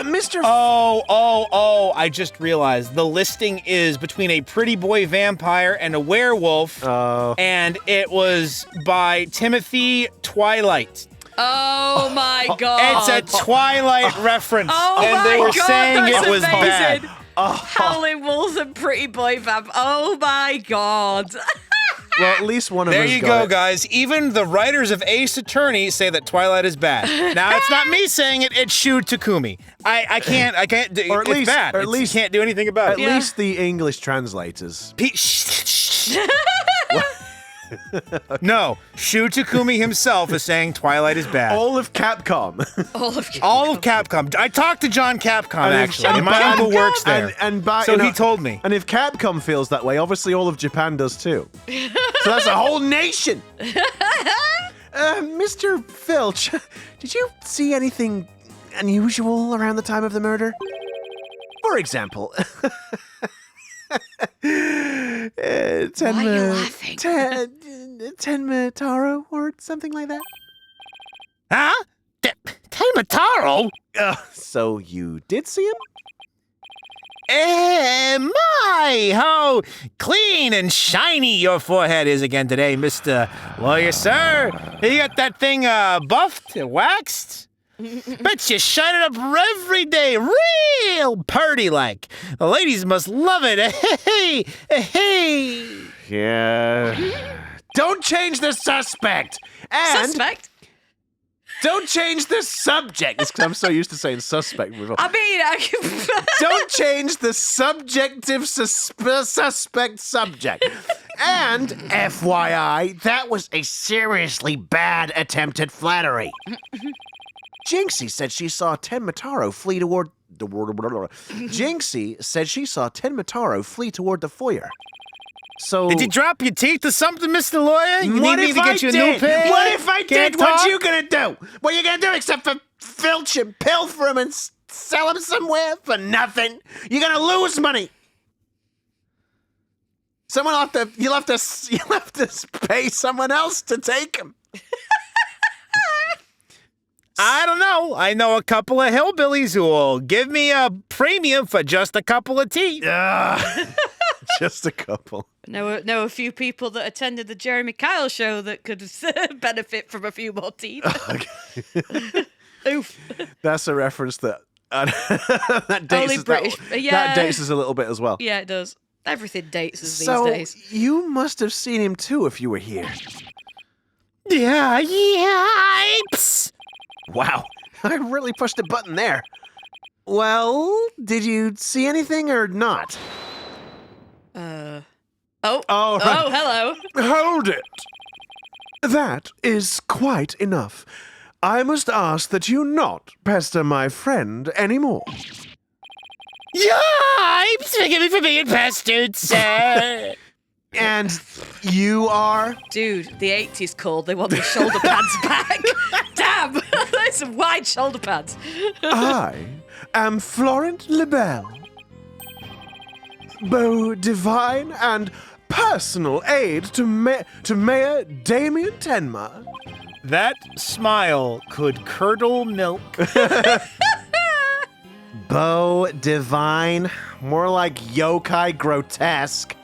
Speaker 1: Mr.
Speaker 4: Oh, I just realized. The listing is between a pretty boy vampire and a werewolf.
Speaker 1: Oh.
Speaker 4: And it was by Timothy Twilight.
Speaker 2: Oh my God.
Speaker 4: It's a Twilight reference.
Speaker 2: Oh
Speaker 4: and
Speaker 2: my
Speaker 4: they were
Speaker 2: God,
Speaker 4: saying
Speaker 2: that's
Speaker 4: it was
Speaker 2: amazing.
Speaker 4: bad.
Speaker 2: Howling Wolves and Pretty Boy Vamp. Oh my God.
Speaker 1: Well, at least one of
Speaker 3: There
Speaker 1: us
Speaker 3: you
Speaker 1: got
Speaker 3: go,
Speaker 1: it.
Speaker 3: guys. Even the writers of Ace Attorney say that Twilight is bad. Now, it's not me saying it, it's Shu Takumi. I can't,
Speaker 1: Or at
Speaker 3: it's
Speaker 1: least-
Speaker 3: bad.
Speaker 1: or at least-
Speaker 3: can't do anything about
Speaker 1: At
Speaker 3: it.
Speaker 2: Yeah.
Speaker 1: least the English translators.
Speaker 3: No, Shu Takumi himself is saying Twilight is bad.
Speaker 1: All of Capcom.
Speaker 3: All of Capcom. I talked to John Capcom,
Speaker 1: And if-
Speaker 3: actually.
Speaker 1: and
Speaker 3: And my
Speaker 1: Capcom-
Speaker 3: uncle works there. So he told me.
Speaker 1: And if Capcom feels that way, obviously all of Japan does too. So that's a whole nation. Mr. Filch, did you see anything unusual around the time of the murder? For example, Tenma,
Speaker 2: Why are you laughing?
Speaker 1: Tenma Taro or something like that?
Speaker 4: Huh? Tenma Taro?
Speaker 1: So you did see him?
Speaker 4: My, how clean and shiny your forehead is again today, Mr. Lawyer, sir. You got that thing buffed, waxed? Bet you shine it up every day, real purty-like. The ladies must love it. Hey, hey.
Speaker 1: Yeah. Don't change the suspect. And
Speaker 2: Suspect?
Speaker 1: don't change the subject. It's 'cause I'm so used to saying suspect before.
Speaker 2: I mean,
Speaker 1: Don't change the subjective suspect subject. And FYI, that was a seriously bad attempt at flattery. Jinxie said she saw Tenma Taro flee toward Jinxie said she saw Tenma Taro flee toward the foyer. So
Speaker 4: Did you drop your teeth or something, Mr. Lawyer? You
Speaker 1: what
Speaker 4: need me
Speaker 1: if
Speaker 4: to
Speaker 1: I
Speaker 4: get you a
Speaker 1: did?
Speaker 4: new pen?
Speaker 1: What if I
Speaker 4: Can't
Speaker 1: did? What
Speaker 4: talk?
Speaker 1: you gonna do? What you gonna do except for filch and pilfer him and sell him somewhere for nothing? You're gonna lose money. You'll have to pay someone else to take him.
Speaker 4: I don't know. I know a couple of hillbillies who will give me a premium for just a couple of teeth.
Speaker 1: Just a couple.
Speaker 2: know a few people that attended the Jeremy Kyle show that could benefit from a few more teeth. Oof.
Speaker 1: That's a reference that that dates
Speaker 2: Only
Speaker 1: us,
Speaker 2: British-
Speaker 1: that
Speaker 2: yeah.
Speaker 1: dates us a little bit as well.
Speaker 2: Yeah, it does. Everything dates us
Speaker 1: So
Speaker 2: these days.
Speaker 1: you must have seen him too if you were here.
Speaker 4: Yeah, yipes.
Speaker 1: Wow, I really pushed a button there. Well, did you see anything or not?
Speaker 2: Oh,
Speaker 1: Oh, right.
Speaker 2: hello.
Speaker 1: Hold it! That is quite enough. I must ask that you not pester my friend anymore.
Speaker 4: Yipes! Forgive me for being pestered, sir.
Speaker 1: And you are?
Speaker 2: Dude, the 80s called. They want the shoulder pads back. Damn! There's some wide shoulder pads.
Speaker 1: I am Florent Lebel, beau divine and personal aide to Mayor Damien Tenma.
Speaker 3: That smile could curdle milk.
Speaker 1: Beau divine, more like yokai grotesque.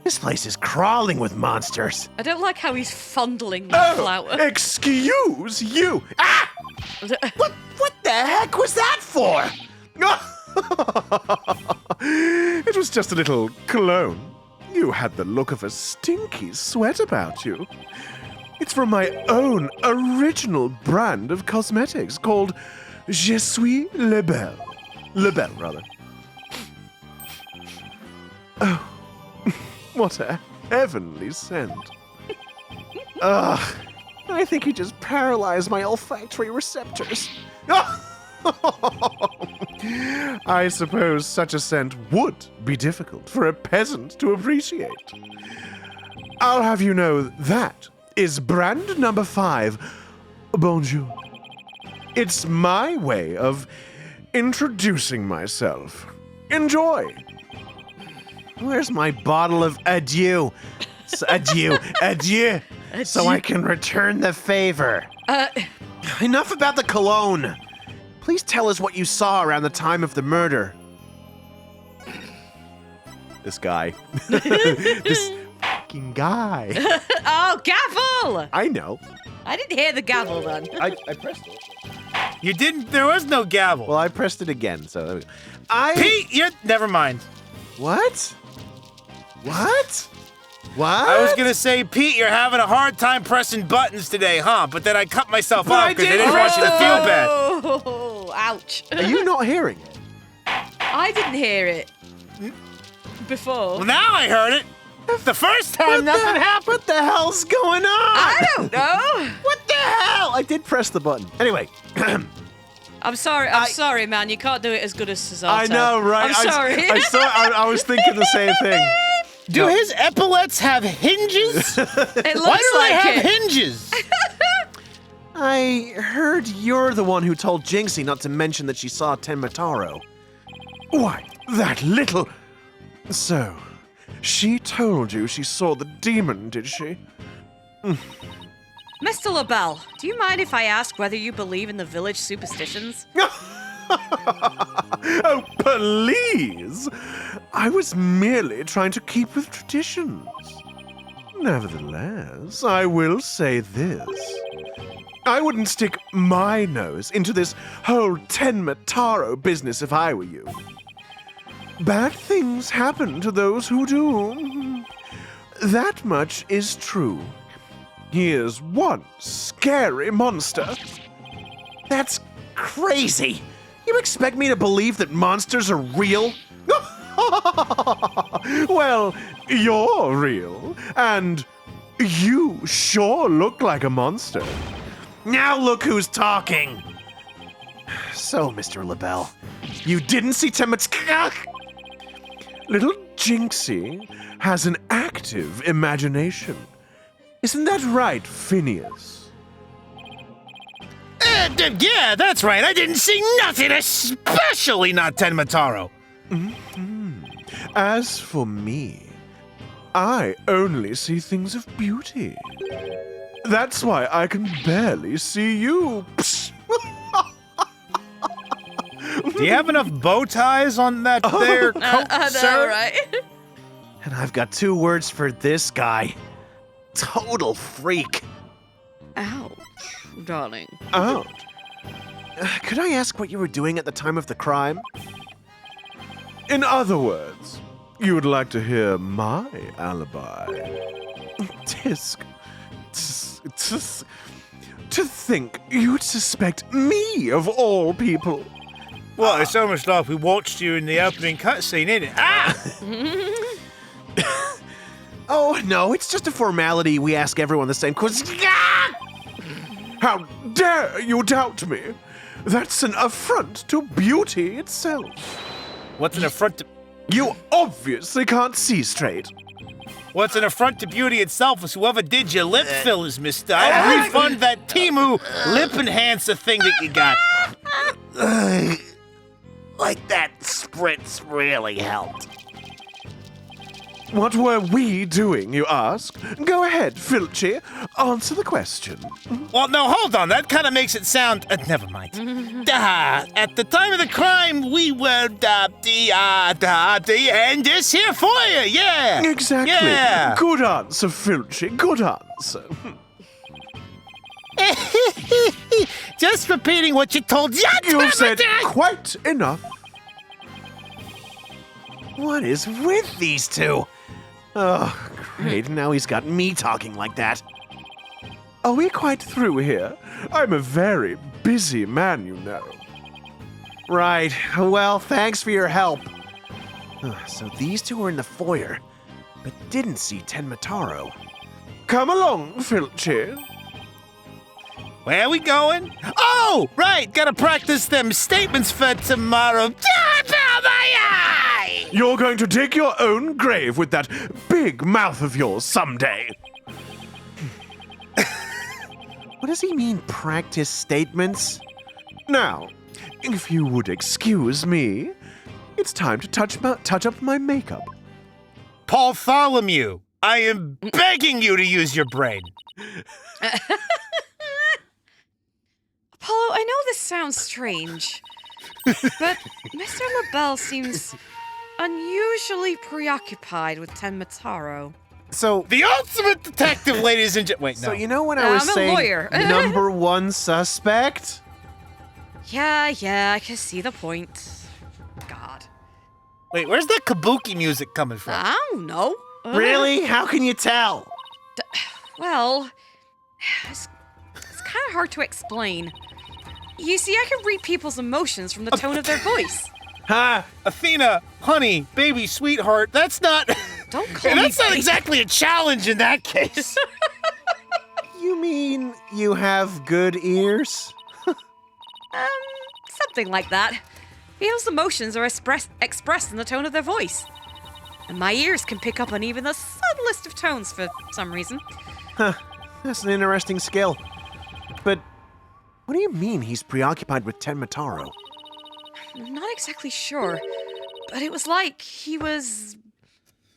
Speaker 1: This place is crawling with monsters.
Speaker 2: I don't like how he's fondling the
Speaker 1: Oh,
Speaker 2: flower.
Speaker 1: excuse you. Ah! What the heck was that for? It was just a little cologne. You had the look of a stinky sweat about you. It's from my own original brand of cosmetics called Je suis Lebel. Lebel, rather. Oh, what a heavenly scent. Ugh, I think you just paralyzed my olfactory receptors. I suppose such a scent would be difficult for a peasant to appreciate. I'll have you know that is brand number 5, Bonjour. It's my way of introducing myself. Enjoy. Where's my bottle of adieu? Adieu, adieu, so I can return the favor. Enough about the cologne. Please tell us what you saw around the time of the murder. This guy. This fucking guy.
Speaker 2: Oh, gavel!
Speaker 1: I know.
Speaker 2: I didn't hear the gavel then.
Speaker 1: I pressed it.
Speaker 3: You didn't, there was no gavel.
Speaker 1: Well, I pressed it again, so there we go.
Speaker 3: Pete, never mind.
Speaker 1: What? What? What?
Speaker 4: I was gonna say, Pete, you're having a hard time pressing buttons today, huh? But then I cut myself
Speaker 1: But I
Speaker 4: off because I
Speaker 1: did
Speaker 4: didn't want you to feel bad.
Speaker 2: Oh, ouch.
Speaker 1: Are you not hearing it?
Speaker 2: I didn't hear it before.
Speaker 4: Well, now I heard it. The first time, nothing happened.
Speaker 1: What the hell's going on?
Speaker 2: I don't know.
Speaker 1: What the hell? I did press the button. Anyway.
Speaker 2: I'm sorry, man. You can't do it as good as Cesato.
Speaker 1: I know, right?
Speaker 2: I'm sorry.
Speaker 1: I was thinking the same thing.
Speaker 4: Do his epaulets have hinges?
Speaker 2: It
Speaker 4: Why
Speaker 2: looks
Speaker 4: do they
Speaker 2: like
Speaker 4: have
Speaker 2: it.
Speaker 4: hinges?
Speaker 1: I heard you're the one who told Jinxie not to mention that she saw Tenma Taro. Why, that little... So, she told you she saw the demon, did she?
Speaker 2: Mr. LaBelle, do you mind if I ask whether you believe in the village superstitions?
Speaker 1: Oh, please! I was merely trying to keep with traditions. Nevertheless, I will say this. I wouldn't stick my nose into this whole Tenma Taro business if I were you. Bad things happen to those who do. That much is true. Here's one scary monster. That's crazy. You expect me to believe that monsters are real? Well, you're real, and you sure look like a monster. Now look who's talking. So, Mr. LaBelle, you didn't see Tenma... Little Jinxie has an active imagination. Isn't that right, Phineas?
Speaker 4: Yeah, that's right. I didn't see nothing, especially not Tenma Taro.
Speaker 1: As for me, I only see things of beauty. That's why I can barely see you.
Speaker 4: Do you have enough bow ties on that there coat,
Speaker 2: I know,
Speaker 4: sir?
Speaker 2: right?
Speaker 1: And I've got 2 words for this guy. Total freak.
Speaker 2: Ouch, darling.
Speaker 1: Out. Could I ask what you were doing at the time of the crime? In other words, you would like to hear my alibi. Tisk. To think you'd suspect me of all people.
Speaker 4: Well, it's almost like we watched you in the opening cutscene, isn't it? Ah!
Speaker 1: Oh, no, it's just a formality. We ask everyone the same question. How dare you doubt me? That's an affront to beauty itself.
Speaker 4: What's an affront to...
Speaker 1: You obviously can't see straight.
Speaker 4: What's an affront to beauty itself is whoever did your lip fillers, mister. I'll refund that Timu lip enhancer thing that you got.
Speaker 5: Like that spritz really helped.
Speaker 1: What were we doing, you ask? Go ahead, Filchy. Answer the question.
Speaker 4: Well, no, hold on. That kind of makes it sound... never mind. At the time of the crime, we were in this here foyer, yeah.
Speaker 1: Exactly.
Speaker 4: Yeah.
Speaker 1: Good answer, Filchy. Good answer.
Speaker 4: Just repeating what you told
Speaker 1: You've said quite enough. What is with these two? Oh, great. Now he's got me talking like that. Are we quite through here? I'm a very busy man, you know. Right. Well, thanks for your help. So these two were in the foyer, but didn't see Tenma Taro. Come along, Filchy.
Speaker 4: Where are we going? Oh, right. Gotta practice them statements for tomorrow.
Speaker 1: You're going to dig your own grave with that big mouth of yours someday. What does he mean, practice statements? Now, if you would excuse me, it's time to touch up my makeup.
Speaker 4: Paul Bartholomew, I am begging you to use your brain.
Speaker 2: Apollo, I know this sounds strange, but Mr. LaBelle seems unusually preoccupied with Tenma Taro.
Speaker 1: So,
Speaker 4: The ultimate detective, ladies and gentlemen. Wait, no.
Speaker 1: so you know when I was
Speaker 2: I'm a
Speaker 1: saying
Speaker 2: lawyer.
Speaker 1: number one suspect?
Speaker 2: Yeah, I can see the point. God.
Speaker 4: Wait, where's that kabuki music coming from?
Speaker 2: I don't know.
Speaker 6: Really? How can you tell?
Speaker 2: Well, it's kind of hard to explain. You see, I can read people's emotions from the tone of their voice.
Speaker 4: Ha! Athena, honey, baby, sweetheart, that's not...
Speaker 2: Don't call me
Speaker 4: That's not
Speaker 2: babe.
Speaker 4: exactly a challenge in that case.
Speaker 6: You mean you have good ears?
Speaker 2: Something like that. People's emotions are expressed in the tone of their voice. And my ears can pick up on even the subtlest of tones for some reason.
Speaker 6: That's an interesting skill. But what do you mean he's preoccupied with Tenma Taro?
Speaker 2: I'm not exactly sure, but it was like he was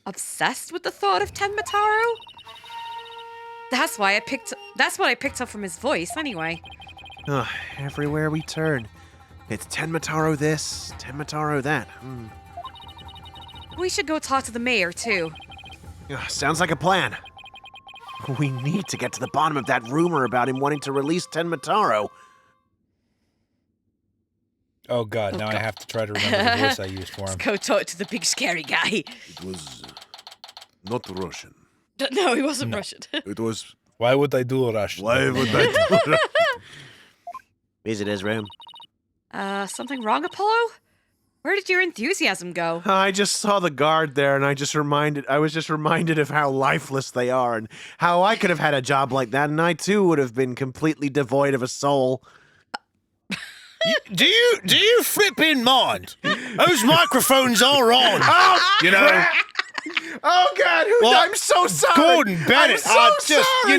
Speaker 2: obsessed with the thought of Tenma Taro. That's what I picked up from his voice anyway.
Speaker 6: Everywhere we turn, it's Tenma Taro this, Tenma Taro that.
Speaker 2: We should go talk to the mayor too.
Speaker 6: Sounds like a plan. We need to get to the bottom of that rumor about him wanting to release Tenma Taro.
Speaker 3: Oh God, now I have to try to remember the voice I used for him.
Speaker 2: Let's go talk to the big scary guy.
Speaker 1: It was not Russian.
Speaker 2: No, he wasn't Russian.
Speaker 1: It was...
Speaker 3: Why would I do Russian?
Speaker 1: Why would I do that?
Speaker 6: Visit his room.
Speaker 2: Something wrong, Apollo? Where did your enthusiasm go?
Speaker 6: I just saw the guard there, and I was just reminded of how lifeless they are, and how I could have had a job like that, and I too would have been completely devoid of a soul.
Speaker 4: Do you flipping mind? Those microphones are on.
Speaker 6: Oh,
Speaker 4: You know,
Speaker 6: oh God!
Speaker 4: Well,
Speaker 6: I'm so sorry.
Speaker 4: Gordon Bennett,
Speaker 6: I'm so sorry.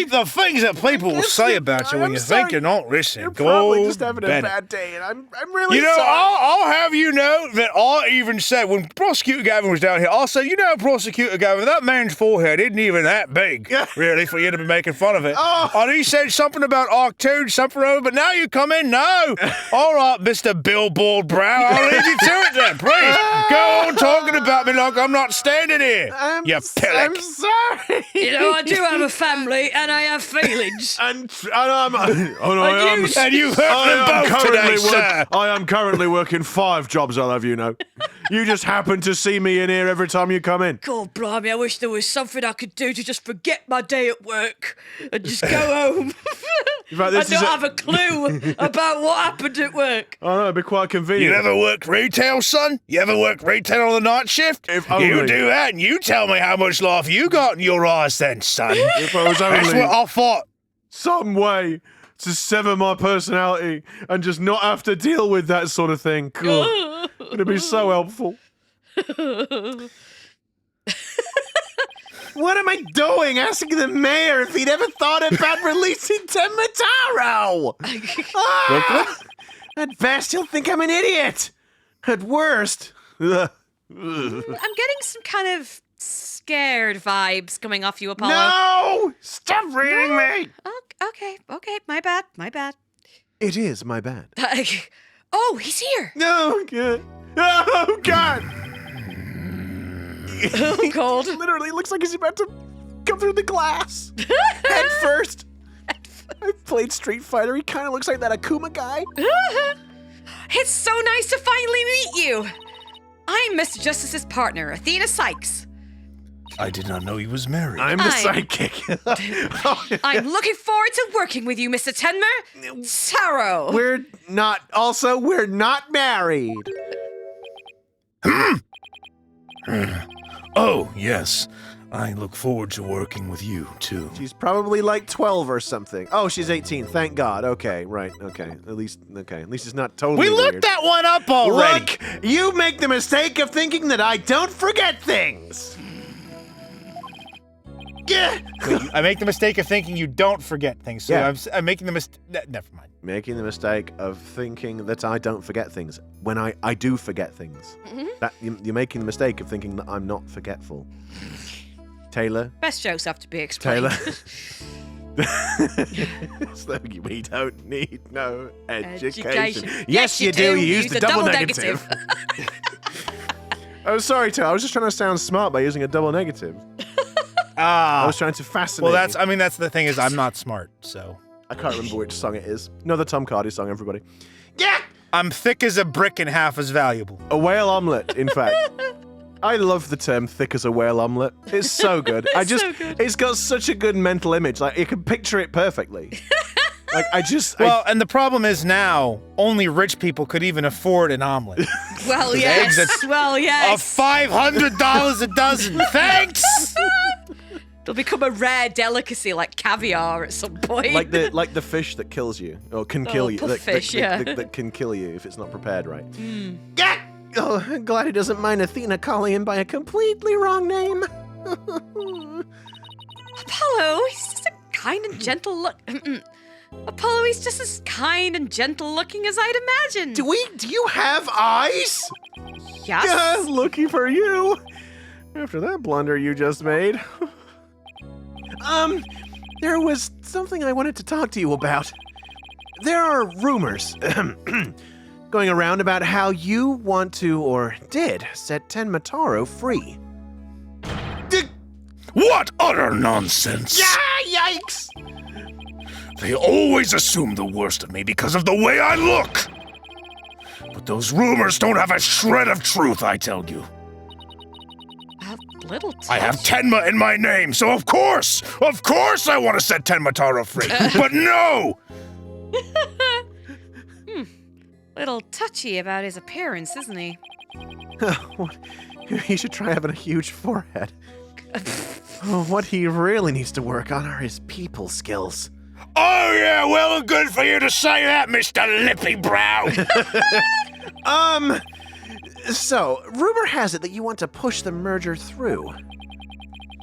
Speaker 4: the things that people will say about you when
Speaker 6: I'm
Speaker 4: you
Speaker 6: sorry.
Speaker 4: think you're not listening.
Speaker 6: You're probably
Speaker 4: Gordon
Speaker 6: just having a
Speaker 4: Bennett.
Speaker 6: bad day, and I'm really
Speaker 4: You know,
Speaker 6: sorry.
Speaker 4: I'll have you know that I even said, when Prosecutor Gavin was down here, I said, you know, Prosecutor Gavin, that man's forehead isn't even that big, really, for you to be making fun of it.
Speaker 6: Oh.
Speaker 4: And he said something about Octoon, something over, but now you come in, no. All right, Mr. Billboard Brow, I'll leave you to it then, please. Go on talking about me like I'm not standing here, you pillock.
Speaker 6: I'm sorry.
Speaker 2: You know, I do have a family and I have feelings.
Speaker 6: And
Speaker 1: I
Speaker 4: And you've hurt them both today, sir.
Speaker 1: am currently working 5 jobs, I'll have you know. You just happen to see me in here every time you come in.
Speaker 2: God blimey, I wish there was something I could do to just forget my day at work and just go home.
Speaker 1: In fact,
Speaker 2: I
Speaker 1: this is
Speaker 2: don't have a clue about what happened at work.
Speaker 1: I know, it'd be quite
Speaker 4: You
Speaker 1: convenient.
Speaker 4: ever worked retail, son? You ever worked retail on the night shift?
Speaker 1: If
Speaker 4: You
Speaker 1: only.
Speaker 4: do that and you tell me how much life you got in your eyes then, son.
Speaker 1: If I was
Speaker 4: That's
Speaker 1: only
Speaker 4: what I thought.
Speaker 1: some way to sever my personality and just not have to deal with that sort of thing. God, it'd be so helpful.
Speaker 6: what am I doing? Asking the mayor if he'd ever thought about releasing Tenma Taro. At best, he'll think I'm an idiot. At worst,
Speaker 2: I'm getting some kind of scared vibes coming off you, Apollo.
Speaker 6: no! Stop reading me.
Speaker 2: Okay, my bad.
Speaker 1: It is my bad.
Speaker 2: Oh, he's here.
Speaker 6: No, God. Oh, God.
Speaker 2: Oh, God.
Speaker 6: Literally looks like he's about to come through the glass. Head first. I've played Street Fighter. He kind of looks like that Akuma guy.
Speaker 2: It's so nice to finally meet you. I'm Mr. Justice's partner, Athena Sykes.
Speaker 3: I did not know he was married.
Speaker 6: I'm the
Speaker 2: I'm-
Speaker 6: sidekick.
Speaker 2: I'm looking forward to working with you, Mr. Tenma Taro.
Speaker 6: We're not married.
Speaker 3: Oh, yes. I look forward to working with you, too.
Speaker 6: She's probably like 12 or something. Oh, she's 18. Thank God. Okay, right. Okay. At least it's not totally
Speaker 4: We
Speaker 6: weird.
Speaker 4: looked that one up already.
Speaker 6: Look, you make the mistake of thinking that I don't forget things. Yeah.
Speaker 4: I make the mistake of thinking you don't forget things. So
Speaker 6: Yeah.
Speaker 4: I'm making the mistake. Never mind.
Speaker 6: Making the mistake of thinking that I don't forget things when I do forget things. That you're making the mistake of thinking that I'm not forgetful. Taylor.
Speaker 2: Best jokes have to be explained.
Speaker 6: So we don't need no education.
Speaker 2: Education.
Speaker 6: Yes, you do. You used
Speaker 2: Use
Speaker 6: a double negative. Oh, sorry, Taylor. I was just trying to sound smart by using a double negative. I was trying to fascinate.
Speaker 4: Well, that's the thing is I'm not smart, so.
Speaker 6: I can't remember which song it is. No, the Tom Cardy song, everybody. Yeah!
Speaker 4: I'm thick as a brick and half as valuable.
Speaker 6: A whale omelette, in fact. I love the term thick as a whale omelette. It's so good. It's got such a good mental image. Like, you can picture it perfectly. Like,
Speaker 4: and the problem is now, only rich people could even afford an omelet.
Speaker 2: Well, yes. Well, yes.
Speaker 4: $500 a dozen. Thanks!
Speaker 2: It'll become a rare delicacy like caviar at some point.
Speaker 6: like the fish that kills you, or can kill you. That can kill you if it's not prepared right. Yeah! Oh, I'm glad he doesn't mind Athena calling him by a completely wrong name.
Speaker 2: Apollo, he's just a kind and gentle look. Apollo, he's just as kind and gentle looking as I'd imagined.
Speaker 6: Do you have eyes?
Speaker 2: Yes.
Speaker 6: Yeah, lucky for you. After that blunder you just made. There was something I wanted to talk to you about. There are rumors going around about how you want to, or did, set Tenma Taro free.
Speaker 3: What utter nonsense!
Speaker 6: Yeah, yikes!
Speaker 3: They always assume the worst of me because of the way I look! But those rumors don't have a shred of truth, I tell you.
Speaker 2: A little touch.
Speaker 3: I have Tenma in my name, so of course I want to set Tenma Taro free. But no!
Speaker 2: Little touchy about his appearance, isn't he?
Speaker 6: He should try having a huge forehead. What he really needs to work on are his people skills.
Speaker 3: Oh yeah, well good for you to say that, Mr. Lippy Brow.
Speaker 6: So, rumor has it that you want to push the merger through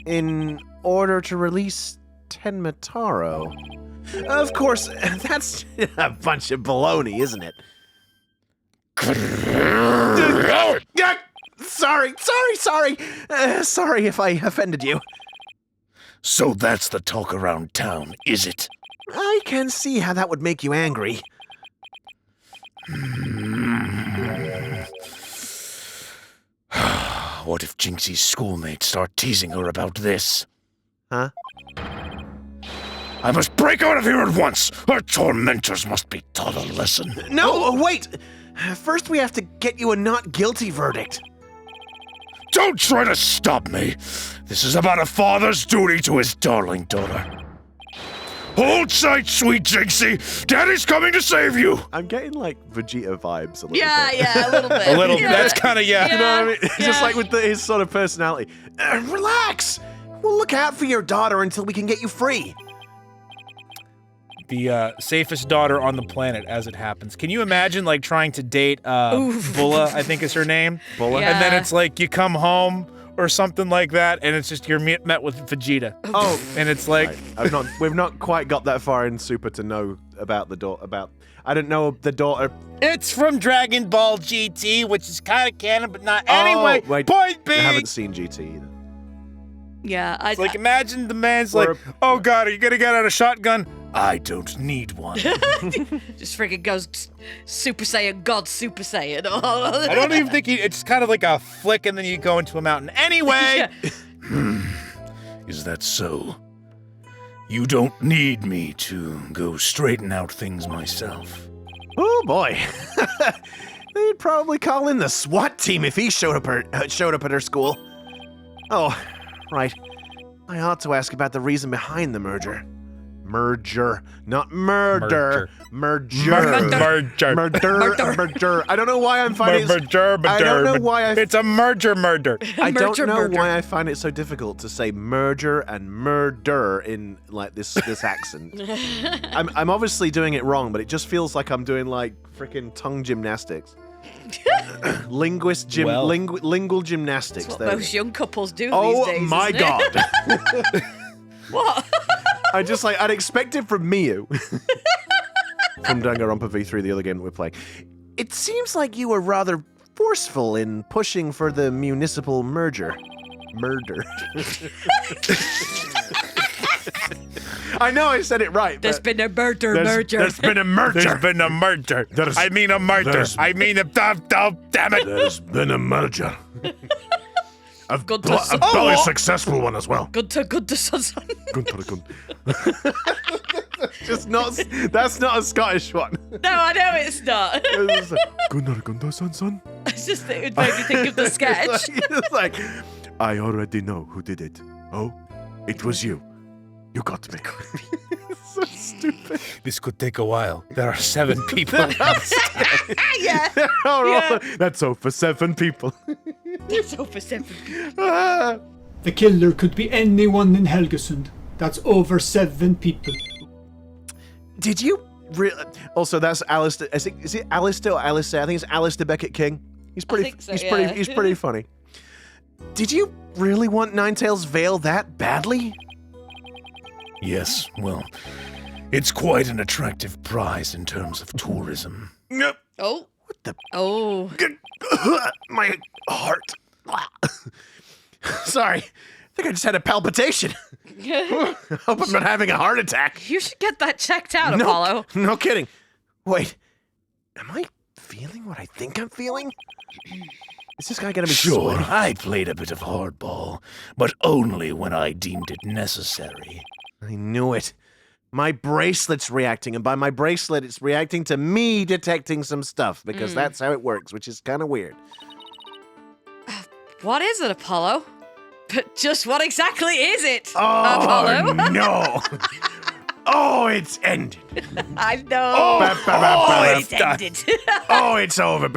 Speaker 6: in order to release Tenma Taro. Of course, that's a bunch of baloney, isn't it? Sorry. Sorry if I offended you.
Speaker 3: So that's the talk around town, is it?
Speaker 6: I can see how that would make you angry.
Speaker 3: What if Jinxie's schoolmates start teasing her about this?
Speaker 6: Huh?
Speaker 3: I must break out of here at once! Her tormentors must be taught a lesson.
Speaker 6: No, wait! First we have to get you a not guilty verdict.
Speaker 3: Don't try to stop me! This is about a father's duty to his darling daughter. Hold tight, sweet Jinxie! Daddy's coming to save you!
Speaker 6: I'm getting, like, Vegeta vibes a little bit.
Speaker 2: Yeah, a little bit.
Speaker 4: A little, that's kind of, yeah.
Speaker 6: You know what I mean? It's just like with his sort of personality. Relax! We'll look out for your daughter until we can get you free.
Speaker 4: The safest daughter on the planet as it happens. Can you imagine, like, trying to date Bulla, I think is her name?
Speaker 6: Bulla?
Speaker 2: Yeah.
Speaker 4: And then it's like you come home or something like that, and it's just you're met with Vegeta.
Speaker 6: Oh,
Speaker 4: And it's like,
Speaker 6: right. We've not quite got that far in Super to know about the daughter. I don't know the daughter.
Speaker 4: it's from Dragon Ball GT, which is kind of canon, but not. Anyway,
Speaker 6: wait,
Speaker 4: point
Speaker 6: I
Speaker 4: being.
Speaker 6: haven't seen GT either.
Speaker 2: Yeah,
Speaker 4: It's like, imagine the man's like, oh God, are you gonna get out a shotgun? I don't need one.
Speaker 2: just freaking goes Super Saiyan, God Super Saiyan.
Speaker 4: I don't even think it's kind of like a flick and then you go into a mountain. Anyway!
Speaker 3: Is that so? You don't need me to go straighten out things myself.
Speaker 6: Oh boy. They'd probably call in the SWAT team if he showed up at her school. Oh, right. I ought to ask about the reason behind the merger. Merger, not murder. Merger. I don't know why I'm finding
Speaker 3: It's a merger.
Speaker 6: I don't know
Speaker 2: Merger.
Speaker 6: why I find it so difficult to say merger and murder in like this accent. I'm obviously doing it wrong, but it just feels like I'm doing like freaking tongue gymnastics. Lingual gymnastics.
Speaker 2: That's what
Speaker 6: there we
Speaker 2: most
Speaker 6: go.
Speaker 2: young couples do
Speaker 6: Oh
Speaker 2: these days.
Speaker 6: my
Speaker 2: isn't
Speaker 6: god.
Speaker 2: It? What?
Speaker 6: I'd expect it from Miyu. From Danganronpa V3, the other game that we're playing. It seems like you were rather forceful in pushing for the municipal merger. Murder. I know I said it right.
Speaker 2: There's been a merger.
Speaker 3: There's been a merger. There's been a merger. I mean a murder. I mean a damn it.
Speaker 1: There's been a merger.
Speaker 2: Good to
Speaker 1: A very successful one as well.
Speaker 2: Good to son.
Speaker 6: Just not. That's not a Scottish one.
Speaker 2: No, I know it's not.
Speaker 1: Gunnar Gunnar son.
Speaker 2: It's just that it made me think of the sketch.
Speaker 6: It's like, I already know who did it. Oh, it was you. You got me. It's so stupid.
Speaker 3: This could take a while. There are 7 people.
Speaker 2: Yeah.
Speaker 6: That's all for 7 people.
Speaker 2: That's over 7 people.
Speaker 7: The killer could be anyone in Helgesund. That's over 7 people.
Speaker 6: Did you really? Also, that's Alistair. Is it Alistair or Alistair? I think it's Alistair Beckett King. He's pretty.
Speaker 2: think so,
Speaker 6: he's
Speaker 2: yeah.
Speaker 6: pretty. He's pretty funny. Did you really want Nine Tails Vale that badly?
Speaker 3: Yes, well, it's quite an attractive prize in terms of tourism.
Speaker 6: Yep.
Speaker 2: Oh.
Speaker 6: What the?
Speaker 2: Oh.
Speaker 6: My heart. Sorry. I think I just had a palpitation. I hope I'm not having a heart attack.
Speaker 2: You should get that checked out, Apollo.
Speaker 6: No kidding. Wait, am I feeling what I think I'm feeling? Is this guy gonna be
Speaker 3: Sure,
Speaker 6: sweaty?
Speaker 3: I played a bit of hardball, but only when I deemed it necessary.
Speaker 6: I knew it. My bracelet's reacting, and by my bracelet, it's reacting to me detecting some stuff, because that's how it works, which is kind of weird.
Speaker 2: What is it, Apollo? But just what exactly is it,
Speaker 6: Oh,
Speaker 2: Apollo?
Speaker 6: no! Oh, it's ended.
Speaker 2: I know.
Speaker 6: Oh,
Speaker 2: It's ended.
Speaker 6: Oh, it's over.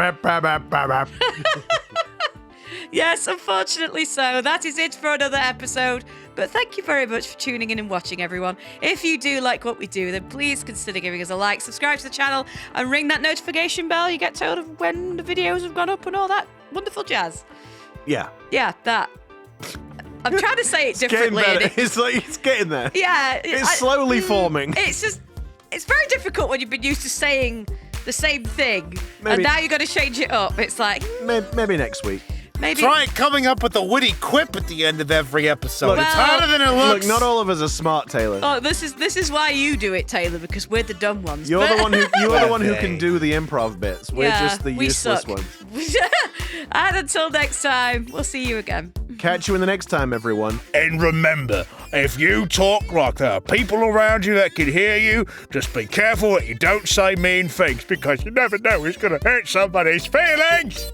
Speaker 2: Yes, unfortunately so. That is it for another episode. But thank you very much for tuning in and watching, everyone. If you do like what we do, then please consider giving us a like, subscribe to the channel, and ring that notification bell. You get told of when the videos have gone up and all that wonderful jazz.
Speaker 6: Yeah.
Speaker 2: Yeah, that. I'm trying to say it
Speaker 6: Getting
Speaker 2: differently.
Speaker 6: better.
Speaker 2: and
Speaker 6: It's getting there.
Speaker 2: Yeah.
Speaker 6: It's slowly forming.
Speaker 2: It's very difficult when you've been used to saying the same thing.
Speaker 6: Maybe-
Speaker 2: And now you've got to change it up. It's like,
Speaker 6: Maybe next week.
Speaker 2: maybe.
Speaker 4: Try coming up with a witty quip at the end of every episode.
Speaker 6: Look,
Speaker 4: It's
Speaker 2: Well-
Speaker 4: harder than it
Speaker 6: Look,
Speaker 4: looks.
Speaker 6: not all of us are smart, Taylor.
Speaker 2: Oh, this is why you do it, Taylor, because we're the dumb ones.
Speaker 6: You're
Speaker 2: But-
Speaker 6: the one who can
Speaker 4: Okay.
Speaker 6: do the improv bits. We're
Speaker 2: Yeah,
Speaker 6: just the
Speaker 2: we
Speaker 6: useless
Speaker 2: suck.
Speaker 6: ones.
Speaker 2: And until next time, we'll see you again.
Speaker 6: Catch you in the next time, everyone.
Speaker 3: And remember, if you talk like there are people around you that can hear you, just be careful that you don't say mean things because you never know who's going to hurt somebody's feelings.